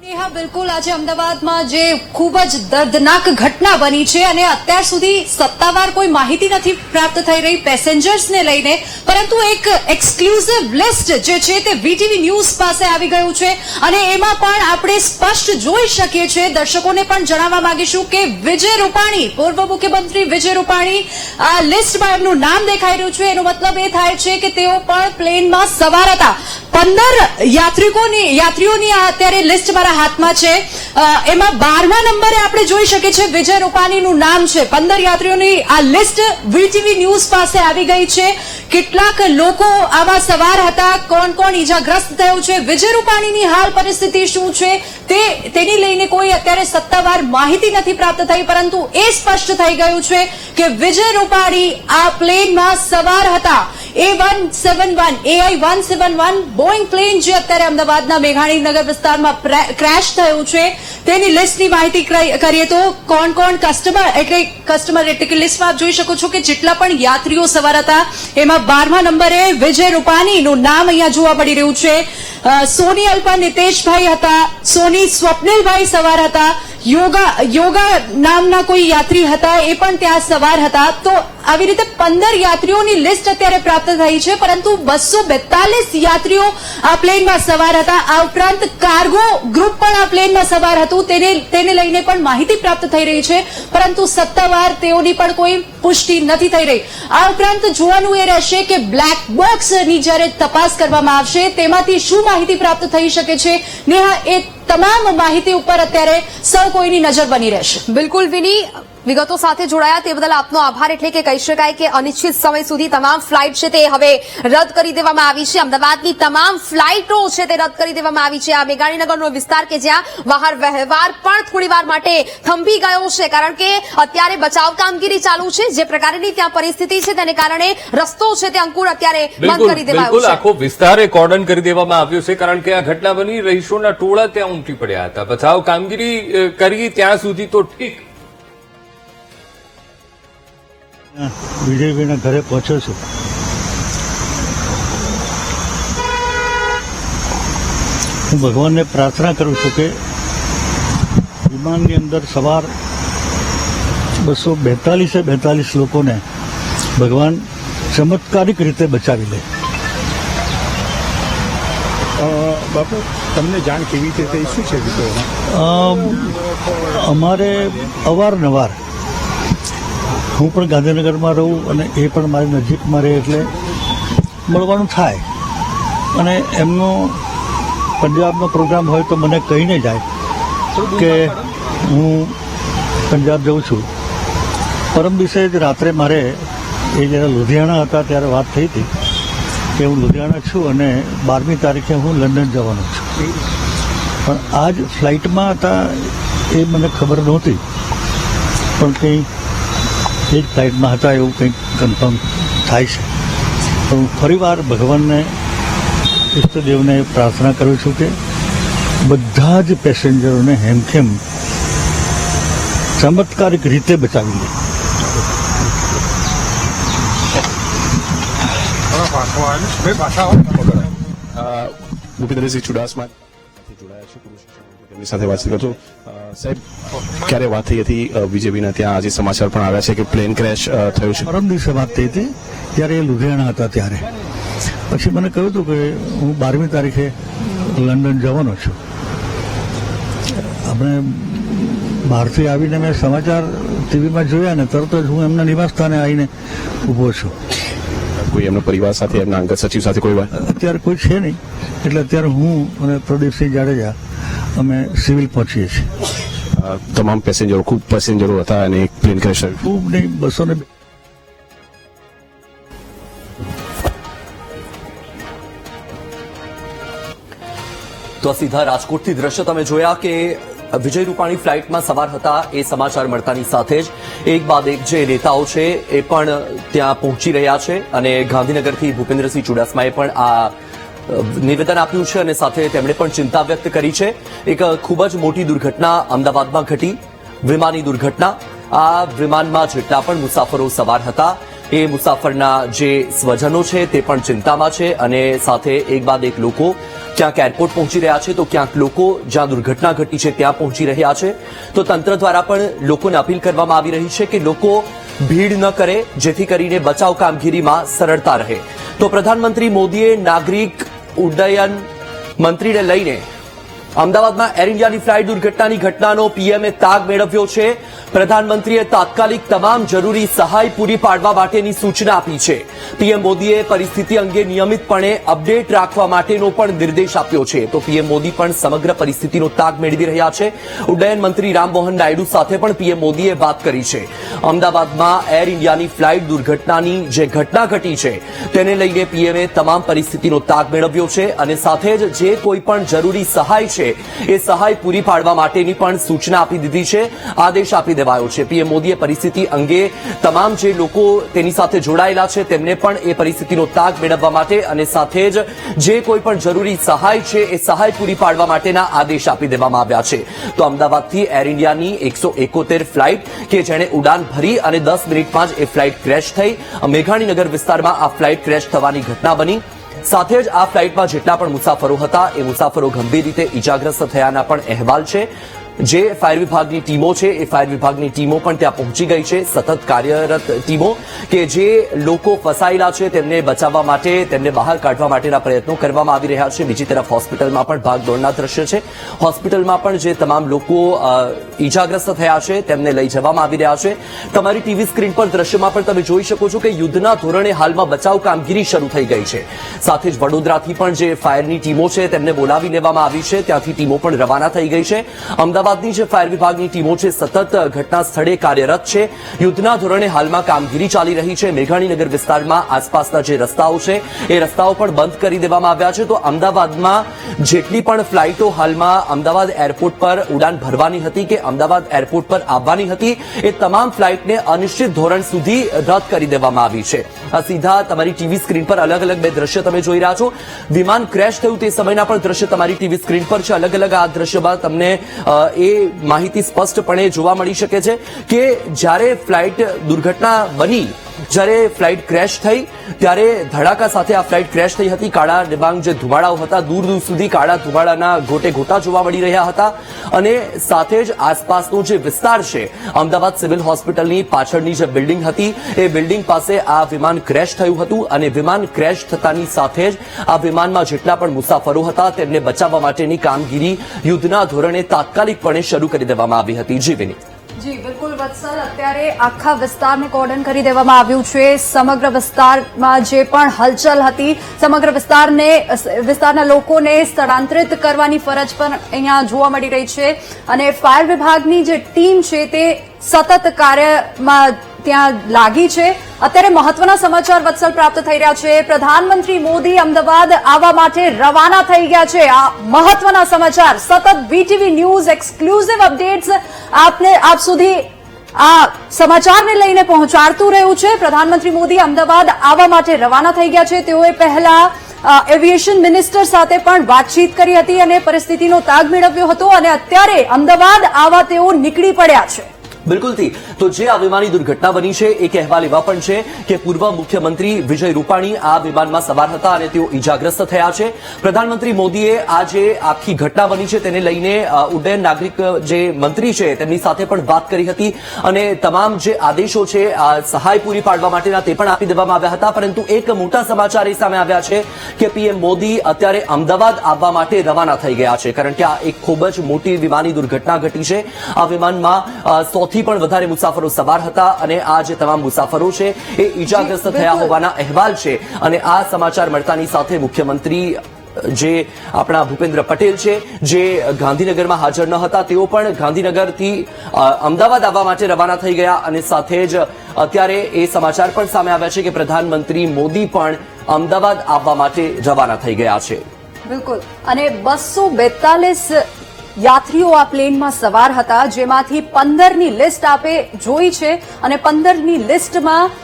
નેહા, બિલકુલ આજે અમદાવાદમાં જે ખૂબ જ દર્દનાક ઘટના બની છે અને અત્યાર સુધી સત્તાવાર કોઈ માહિતી નથી પ્રાપ્ત થઈ રહી પેસેન્જર્સને લઈને, પરંતુ એક એક્સક્લુઝિવ લિસ્ટ જે છે તે વીટીવી ન્યૂઝ પાસે આવી ગયું છે અને એમાં પણ આપણે સ્પષ્ટ જોઈ શકીએ છીએ. દર્શકોને પણ જણાવવા માંગીશું કે વિજય રૂપાણી, પૂર્વ મુખ્યમંત્રી વિજય રૂપાણી આ લિસ્ટમાં એમનું નામ દેખાઈ રહ્યું છે. એનો મતલબ એ થાય છે કે તેઓ પણ પ્લેનમાં સવાર હતા. 15 યાત્રીઓની અત્યારે લિસ્ટ મારા હાથમાં છે. એમાં 12મા નંબરે આપણે જોઈ શકીએ છીએ વિજય રૂપાણીનું નામ છે. 15 યાત્રીઓની આ લિસ્ટ વીટીવી ન્યૂઝ પાસે આવી ગઈ છે. કેટલાક લોકો આવા સવાર હતા, કોણ કોણ ઈજાગ્રસ્ત થયું છે, વિજય રૂપાણીની હાલ પરિસ્થિતિ શું છે તેની લઈને કોઈ અત્યારે સત્તાવાર માહિતી નથી પ્રાપ્ત થઈ, પરંતુ એ સ્પષ્ટ થઈ ગયું છે કે વિજય રૂપાણી આ પ્લેનમાં સવાર હતા. AI-171 બોઈંગ પ્લેન જે અત્યારે અમદાવાદના મેઘાણીનગર વિસ્તારમાં ક્રેશ થયું છે તેની લિસ્ટની માહિતી કરીએ તો કોણ કોણ કસ્ટમર એટલે કે લિસ્ટમાં આપ જોઈ શકો છો કે જેટલા પણ યાત્રીઓ સવાર હતા એમાં 12મા નંબરે વિજય રૂપાણીનું નામ અહીંયા જોવા મળી રહ્યું છે. સોની અલ્પા નિતેશભાઈ હતા, સોની સ્વપ્નિલભાઈ સવાર હતા, યોગા નામના કોઈ યાત્રી હતા એ પણ ત્યાં સવાર હતા. તો આવી રીતે 15 યાત્રીઓની લિસ્ટ અત્યારે પ્રાપ્ત થઈ છે, પરંતુ 242 યાત્રીઓ આ પ્લેનમાં સવાર હતા. આ ઉપરાંત કાર્ગો ગ્રુપ પણ આ પ્લેનમાં સવાર હતું, તેને લઈને પણ માહિતી પ્રાપ્ત થઈ રહી છે, પરંતુ સત્તાવાર તેઓની પણ કોઈ પુષ્ટિ નથી થઈ રહી. આ ઉપરાંત જોવાનું એ રહેશે કે બ્લેક બોક્સની જ્યારે તપાસ કરવામાં આવશે તેમાંથી શું માહિતી પ્રાપ્ત થઈ શકે છે. નેહા, એ તમામ માહિતી ઉપર અત્યારે સૌ કોઈની નજર બની રહેશે. બિલકુલ વિની, વિગતો સાથે જોડાયા તે બદલ આપનો આભાર. એટલે કે કહી શકાય કે અનિશ્ચિત સમય સુધી તમામ ફ્લાઇટ છે તે હવે રદ કરી દેવામાં આવી છે. અમદાવાદની તમામ ફ્લાઇટો છે તે રદ કરી દેવામાં આવી છે. આ મેઘાણીનગરનો વિસ્તાર કે જ્યાં વાહન વ્યવહાર પણ થોડીવાર માટે થંભી ગયો છે, કારણ કે અત્યારે બચાવ કામગીરી ચાલુ છે. જે પ્રકારની ત્યાં પરિસ્થિતિ છે તેને કારણે રસ્તો છે તે અંકુર અત્યારે બંધ કરી દેવાયો બિલકુલ છે. આખો વિસ્તારે કોર્ડન કરી દેવામાં આવ્યો છે, કારણ કે આ ઘટના બની રહીશોના ટોળા ત્યાં ઉમટી પડ્યા હતા. બચાવ કામગીરી કરી ત્યાં સુધી તો ઠીક. વિજયભાઈના ઘરે પહોંચ્યો છું. હું ભગવાનને પ્રાર્થના કરું છું કે વિમાનની અંદર સવાર 242 લોકોને ભગવાન ચમત્કારિક રીતે બચાવી લે. બાપુ, તમને જાણ કેવી રીતે થઈ? શું છે વિષય? અમારે અવારનવાર, હું પણ ગાંધીનગરમાં રહું અને એ પણ મારી નજીકમાં રહે એટલે મળવાનું થાય, અને એમનો પંજાબનો પ્રોગ્રામ હોય તો મને કહીને જાય કે હું પંજાબ જાઉં છું. પરમ દિવસે જ રાત્રે મારે એ જ્યારે લુધિયાણા હતા ત્યારે વાત થઈ હતી કે હું લુધિયાણા છું અને 12મી તારીખે હું લંડન જવાનો છું. પણ આજ ફ્લાઇટમાં હતા એ મને ખબર નહોતી, પણ કંઈ એ જ ફ્લાઇટમાં હતા એવું કંઈક કન્ફર્મ થાય છે. તો હું ફરીવાર ભગવાનને, ઈષ્ટદેવને પ્રાર્થના કરું છું કે બધા જ પેસેન્જરોને હેમખેમ ચમત્કારિક રીતે બચાવી લે. ભૂપેન્દ્રસિંહ ચુડાસમા જોડાયા છે, તેમની સાથે વાત કરજો. સાહેબ, ક્યારે વાત થઈ હતી વિજયભાઈના ત્યાં? આજે સમાચાર પણ આવ્યા છે કે પ્લેન ક્રેશ થયું છે. પરમ દિવસે વાત થઈ હતી ત્યારે એ લુધિયાણા હતા. ત્યારે પછી મને કહ્યું હતું કે હું 12મી તારીખે લંડન જવાનો છું. આપણે બહારથી આવીને મેં સમાચાર ટીવીમાં જોયા ને તરત જ હું એમના નિવાસ સ્થાને આવીને ઊભો છું. કોઈ એમના પરિવાર સાથે, એમના અંગત સચિવ સાથે કોઈ વાત? અત્યારે કોઈ છે નહીં, એટલે અત્યારે હું અને પ્રદીપસિંહ જાડેજા અમે સિવિલ પહોંચીએ છીએ. તમામ પેસેન્જરો, ખૂબ પેસેન્જરો હતા અને એક પ્લેન ક્રેશ થયું. ખૂબ નહીં, 200 ને તો સીધા રાજકોટથી દ્રશ્ય તમે જોયા કે વિજય રૂપાણી ફ્લાઇટમાં સવાર હતા. એ સમાચાર મળતાની સાથે જ એક બાદ એક જે નેતાઓ છે એ પણ ત્યાં પહોંચી રહ્યા છે, અને ગાંધીનગરથી ભૂપેન્દ્રસિંહ ચુડાસમાએ પણ આ નિવેદન આપ્યું છે અને સાથે તેમણે પણ ચિંતા વ્યક્ત કરી છે. એક ખૂબ જ મોટી દુર્ઘટના અમદાવાદમાં ઘટી, વિમાની દુર્ઘટના. આ વિમાનમાં જેટલા પણ મુસાફરો સવાર હતા એ મુસાફરના જે સ્વજનો છે તે પણ ચિંતામાં છે, અને સાથે એક બાદ એક લોકો ક્યાંક એરપોર્ટ પહોંચી રહ્યા છે તો ક્યાંક લોકો જ્યાં દુર્ઘટના ઘટી છે ત્યાં પહોંચી રહ્યા છે. તો તંત્ર દ્વારા પણ લોકોને અપીલ કરવામાં આવી રહી છે કે લોકો ભીડ ન કરે, જેથી કરીને બચાવ કામગીરીમાં સરળતા રહે. તો પ્રધાનમંત્રી મોદીએ નાગરિક ઉડ્ડયન મંત્રીને લઈને અમદાવાદમાં એર ઇન્ડિયાની ફ્લાઇટ દુર્ઘટનાની ઘટનાનો પીએમએ તાગ મેળવ્યો છે. પ્રધાનમંત્રીએ તાત્કાલિક તમામ જરૂરી સહાય પૂરી પાડવા માટેની સૂચના આપી છે. પીએમ મોદીએ પરિસ્થિતિ અંગે નિયમિતપણે અપડેટ રાખવા માટેનો પણ નિર્દેશ આપ્યો છે. તો પીએમ મોદી પણ સમગ્ર પરિસ્થિતિનો તાગ મેળવી રહ્યા છે. ઉડ્ડયન મંત્રી રામમોહન નાયડુ સાથે પણ પીએમ મોદીએ વાત કરી છે. અમદાવાદમાં એર ઇન્ડિયાની ફ્લાઇટ દુર્ઘટનાની જે ઘટના ઘટી છે તેને લઈને પીએમએ તમામ પરિસ્થિતિનો તાગ મેળવ્યો છે, અને સાથે જ જે કોઈ પણ જરૂરી સહાય છે એ સહાય પૂરી પાડવા માટેની પણ સૂચના આપી દીધી છે, આદેશ આપી દેવાયો છે. પીએમ મોદીએ પરિસ્થિતિ અંગે તમામ જે લોકો તેની સાથે જોડાયેલા છે તેમને પણ એ પરિસ્થિતિનો તાગ મેળવવા માટે અને સાથે જ જે કોઈ પણ જરૂરી સહાય છે એ સહાય પૂરી પાડવા માટેના આદેશ આપી દેવામાં આવ્યા છે. તો અમદાવાદથી એર ઇન્ડિયાની 171 ફ્લાઇટ કે જેણે ઉડાન ભરી અને 10 મિનિટમાં જ એ ફ્લાઇટ ક્રેશ થઈ. મેઘાણીનગર વિસ્તારમાં આ ફ્લાઇટ ક્રેશ થવાની ઘટના બની. સાથે જ આ ફ્લાઇટમાં જેટલા પણ મુસાફરો હતા એ મુસાફરો ગંભીર રીતે ઇજાગ્રસ્ત થયાના પણ અહેવાલ છે. જે ફાયર વિભાગની ટીમો છે એ ફાયર વિભાગની ટીમો પણ ત્યાં પહોંચી ગઈ છે, સતત કાર્યરત ટીમો કે જે લોકો ફસાયેલા છે તેમને બચાવવા માટે, તેમને બહાર કાઢવા માટેના પ્રયત્નો કરવામાં આવી રહ્યા છે. બીજી તરફ હોસ્પિટલમાં પણ ભાગદોડના દ્રશ્ય છે. હોસ્પિટલમાં પણ જે તમામ લોકો ઇજાગ્રસ્ત થયા છે તેમને લઈ જવામાં આવી રહ્યા છે. તમારી ટીવી સ્ક્રીન પર દ્રશ્યમાં પણ તમે જોઈ શકો છો કે યુદ્ધના ધોરણે હાલમાં બચાવ કામગીરી શરૂ થઈ ગઈ છે. સાથે જ વડોદરાથી પણ જે ફાયરની ટીમો છે તેમને બોલાવી લેવામાં આવી છે, ત્યાંથી ટીમો પણ રવાના થઈ ગઈ છે. અમદાવાદની જે ફાયર વિભાગની ટીમો છે સતત ઘટના સ્થળે કાર્યરત છે. યુદ્ધના ધોરણે હાલમાં કામગીરી ચાલી રહી છે. મેઘાણીનગર વિસ્તારમાં આસપાસના જે રસ્તાઓ છે એ રસ્તાઓ પણ બંધ કરી દેવામાં આવ્યા છે. તો અમદાવાદમાં જેટલી પણ ફ્લાઇટો હાલમાં અમદાવાદ એરપોર્ટ પર ઉડાન ભરવાની હતી કે અમદાવાદ એરપોર્ટ પર આવવાની હતી એ તમામ ફ્લાઇટને અનિશ્ચિત ધોરણ સુધી રદ કરી દેવામાં આવી છે. આ સીધા તમારી ટીવી સ્ક્રીન પર અલગ અલગ બે દ્રશ્ય તમે જોઈ રહ્યા છો. વિમાન ક્રેશ થયું તે સમયના પણ દ્રશ્ય તમારી ટીવી સ્ક્રીન પર છે. અલગ અલગ આ દ્રશ્યમાં તમને એ માહિતી સ્પષ્ટપણે જોવા મળી શકે છે કે જ્યારે ફ્લાઇટ દુર્ઘટના બની, જ્યારે ફ્લાઇટ ક્રેશ થઈ ત્યારે ધડાકા સાથે આ ફ્લાઇટ ક્રેશ થઈ હતી. કાળા ડિબાંગ જે ધુમાડાઓ હતા દૂર દૂર સુધી કાળા ધુમાડાના ગોટે ગોટા જોવા મળી રહ્યા હતા. અને સાથે જ આસપાસનો જે વિસ્તાર છે અમદાવાદ સિવિલ હોસ્પિટલની પાછળની જે બિલ્ડિંગ હતી એ બિલ્ડિંગ પાસે આ વિમાન ક્રેશ થયું હતું. અને વિમાન ક્રેશ થતાની સાથે જ આ વિમાનમાં જેટલા પણ મુસાફરો હતા તેમને બચાવવા માટેની કામગીરી યુદ્ધના ધોરણે તાત્કાલિકપણે શરૂ કરી દેવામાં આવી હતી. જીવીની જી બિલકુલ વત્સલ, અત્યારે આખા વિસ્તારને કોર્ડન કરી દેવામાં આવ્યું છે. સમગ્ર વિસ્તારમાં જે પણ હલચલ હતી સમગ્ર વિસ્તારના લોકોને સ્થળાંતરિત કરવાની ફરજ પણ અહીંયા જોવા મળી રહી છે. અને ફાયર વિભાગની જે ટીમ છે તે સતત કાર્યમાં ત્યાં લાગી છે. અત્યારે મહત્વના સમાચાર વત્સલ પ્રાપ્ત થઈ રહ્યા છે. પ્રધાનમંત્રી મોદી અમદાવાદ આવવા માટે રવાના થઈ ગયા છે. આ મહત્વના સમાચાર સતત વીટીવી ન્યૂઝ એક્સક્લુઝિવ અપડેટ્સ આપ સુધી આ સમાચારને લઈને પહોંચાડતું રહ્યું છે. પ્રધાનમંત્રી મોદી અમદાવાદ આવવા માટે રવાના થઈ ગયા છે. તેઓએ પહેલા એવિએશન મિનિસ્ટર સાથે પણ વાતચીત કરી હતી અને પરિસ્થિતિનો તાગ મેળવ્યો હતો અને અત્યારે અમદાવાદ આવવા તેઓ નીકળી પડ્યા છે. બિલકુલથી તો જે આ વિમાનની દુર્ઘટના બની છે એક અહેવાલ એવા પણ છે કે પૂર્વ મુખ્યમંત્રી વિજય રૂપાણી આ વિમાનમાં સવાર હતા અને તેઓ ઇજાગ્રસ્ત થયા છે. પ્રધાનમંત્રી મોદીએ આ જે આખી ઘટના બની છે તેને લઈને ઉડ્ડયન નાગરિક જે મંત્રી છે તેમની સાથે પણ વાત કરી હતી અને તમામ જે આદેશો છે સહાય પૂરી પાડવા માટેના તે પણ આપી દેવામાં આવ્યા હતા. પરંતુ એક મોટા સમાચાર એ સામે આવ્યા છે કે પીએમ મોદી અત્યારે અમદાવાદ આવવા માટે રવાના થઈ ગયા છે. કારણ કે આ એક ખૂબ જ મોટી વિમાની દુર્ઘટના ઘટી છે. આ વિમાનમાં 100 થી પણ વધારે મુસાફરો સવાર હતા અને આ જે તમામ મુસાફરો છે એ ઇજાગ્રસ્ત થયા હોવાના અહેવાલ છે. અને આ સમાચાર મળતાની સાથે મુખ્યમંત્રી જે આપણા ભૂપેન્દ્ર પટેલ છે જે ગાંધીનગરમાં હાજર ન હતા તેઓ પણ ગાંધીનગરથી અમદાવાદ આવવા માટે રવાના થઈ ગયા. અને સાથે જ અત્યારે એ સમાચાર પણ સામે આવ્યા છે કે પ્રધાનમંત્રી મોદી પણ અમદાવાદ આવવા માટે રવાના થઈ ગયા છે. બિલકુલ. અને 242 યાત્રીઓ આ પ્લેનમાં સવાર હતા, જેમાંથી 15ની લિસ્ટ આપે જોઈ છે અને 15ની લિસ્ટમાં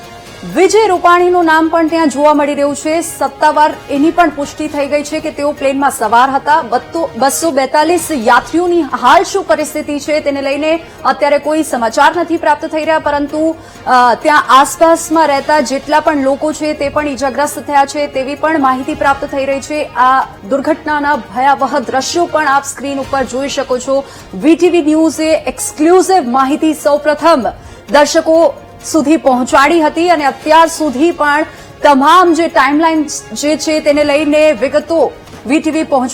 વિજય રૂપાણીનું નામ પણ ત્યાં જોવા મળી રહ્યું છે. સત્તાવાર એની પણ પુષ્ટિ થઈ ગઈ છે કે તેઓ પ્લેનમાં સવાર હતા. 242 યાત્રીઓની હાલ શું પરિસ્થિતિ છે તેને લઈને અત્યારે કોઈ સમાચાર નથી પ્રાપ્ત થઈ રહ્યા, પરંતુ ત્યાં આસપાસમાં રહેતા જેટલા પણ લોકો છે તે પણ ઇજાગ્રસ્ત થયા છે તેવી પણ માહિતી પ્રાપ્ત થઈ રહી છે. આ દુર્ઘટનાના ભયાવહ દ્રશ્યો પણ આપ સ્ક્રીન ઉપર જોઈ શકો છો. વીટીવી ન્યૂઝે એક્સક્લુઝિવ માહિતી સૌપ્રથમ દર્શકો સુધી પહોંચાડી હતી અને અત્યાર સુધી પણ તમામ જે ટાઈમલાઈન જે છે તેને લઈને વિગતો વીટીવી પહોંચાડી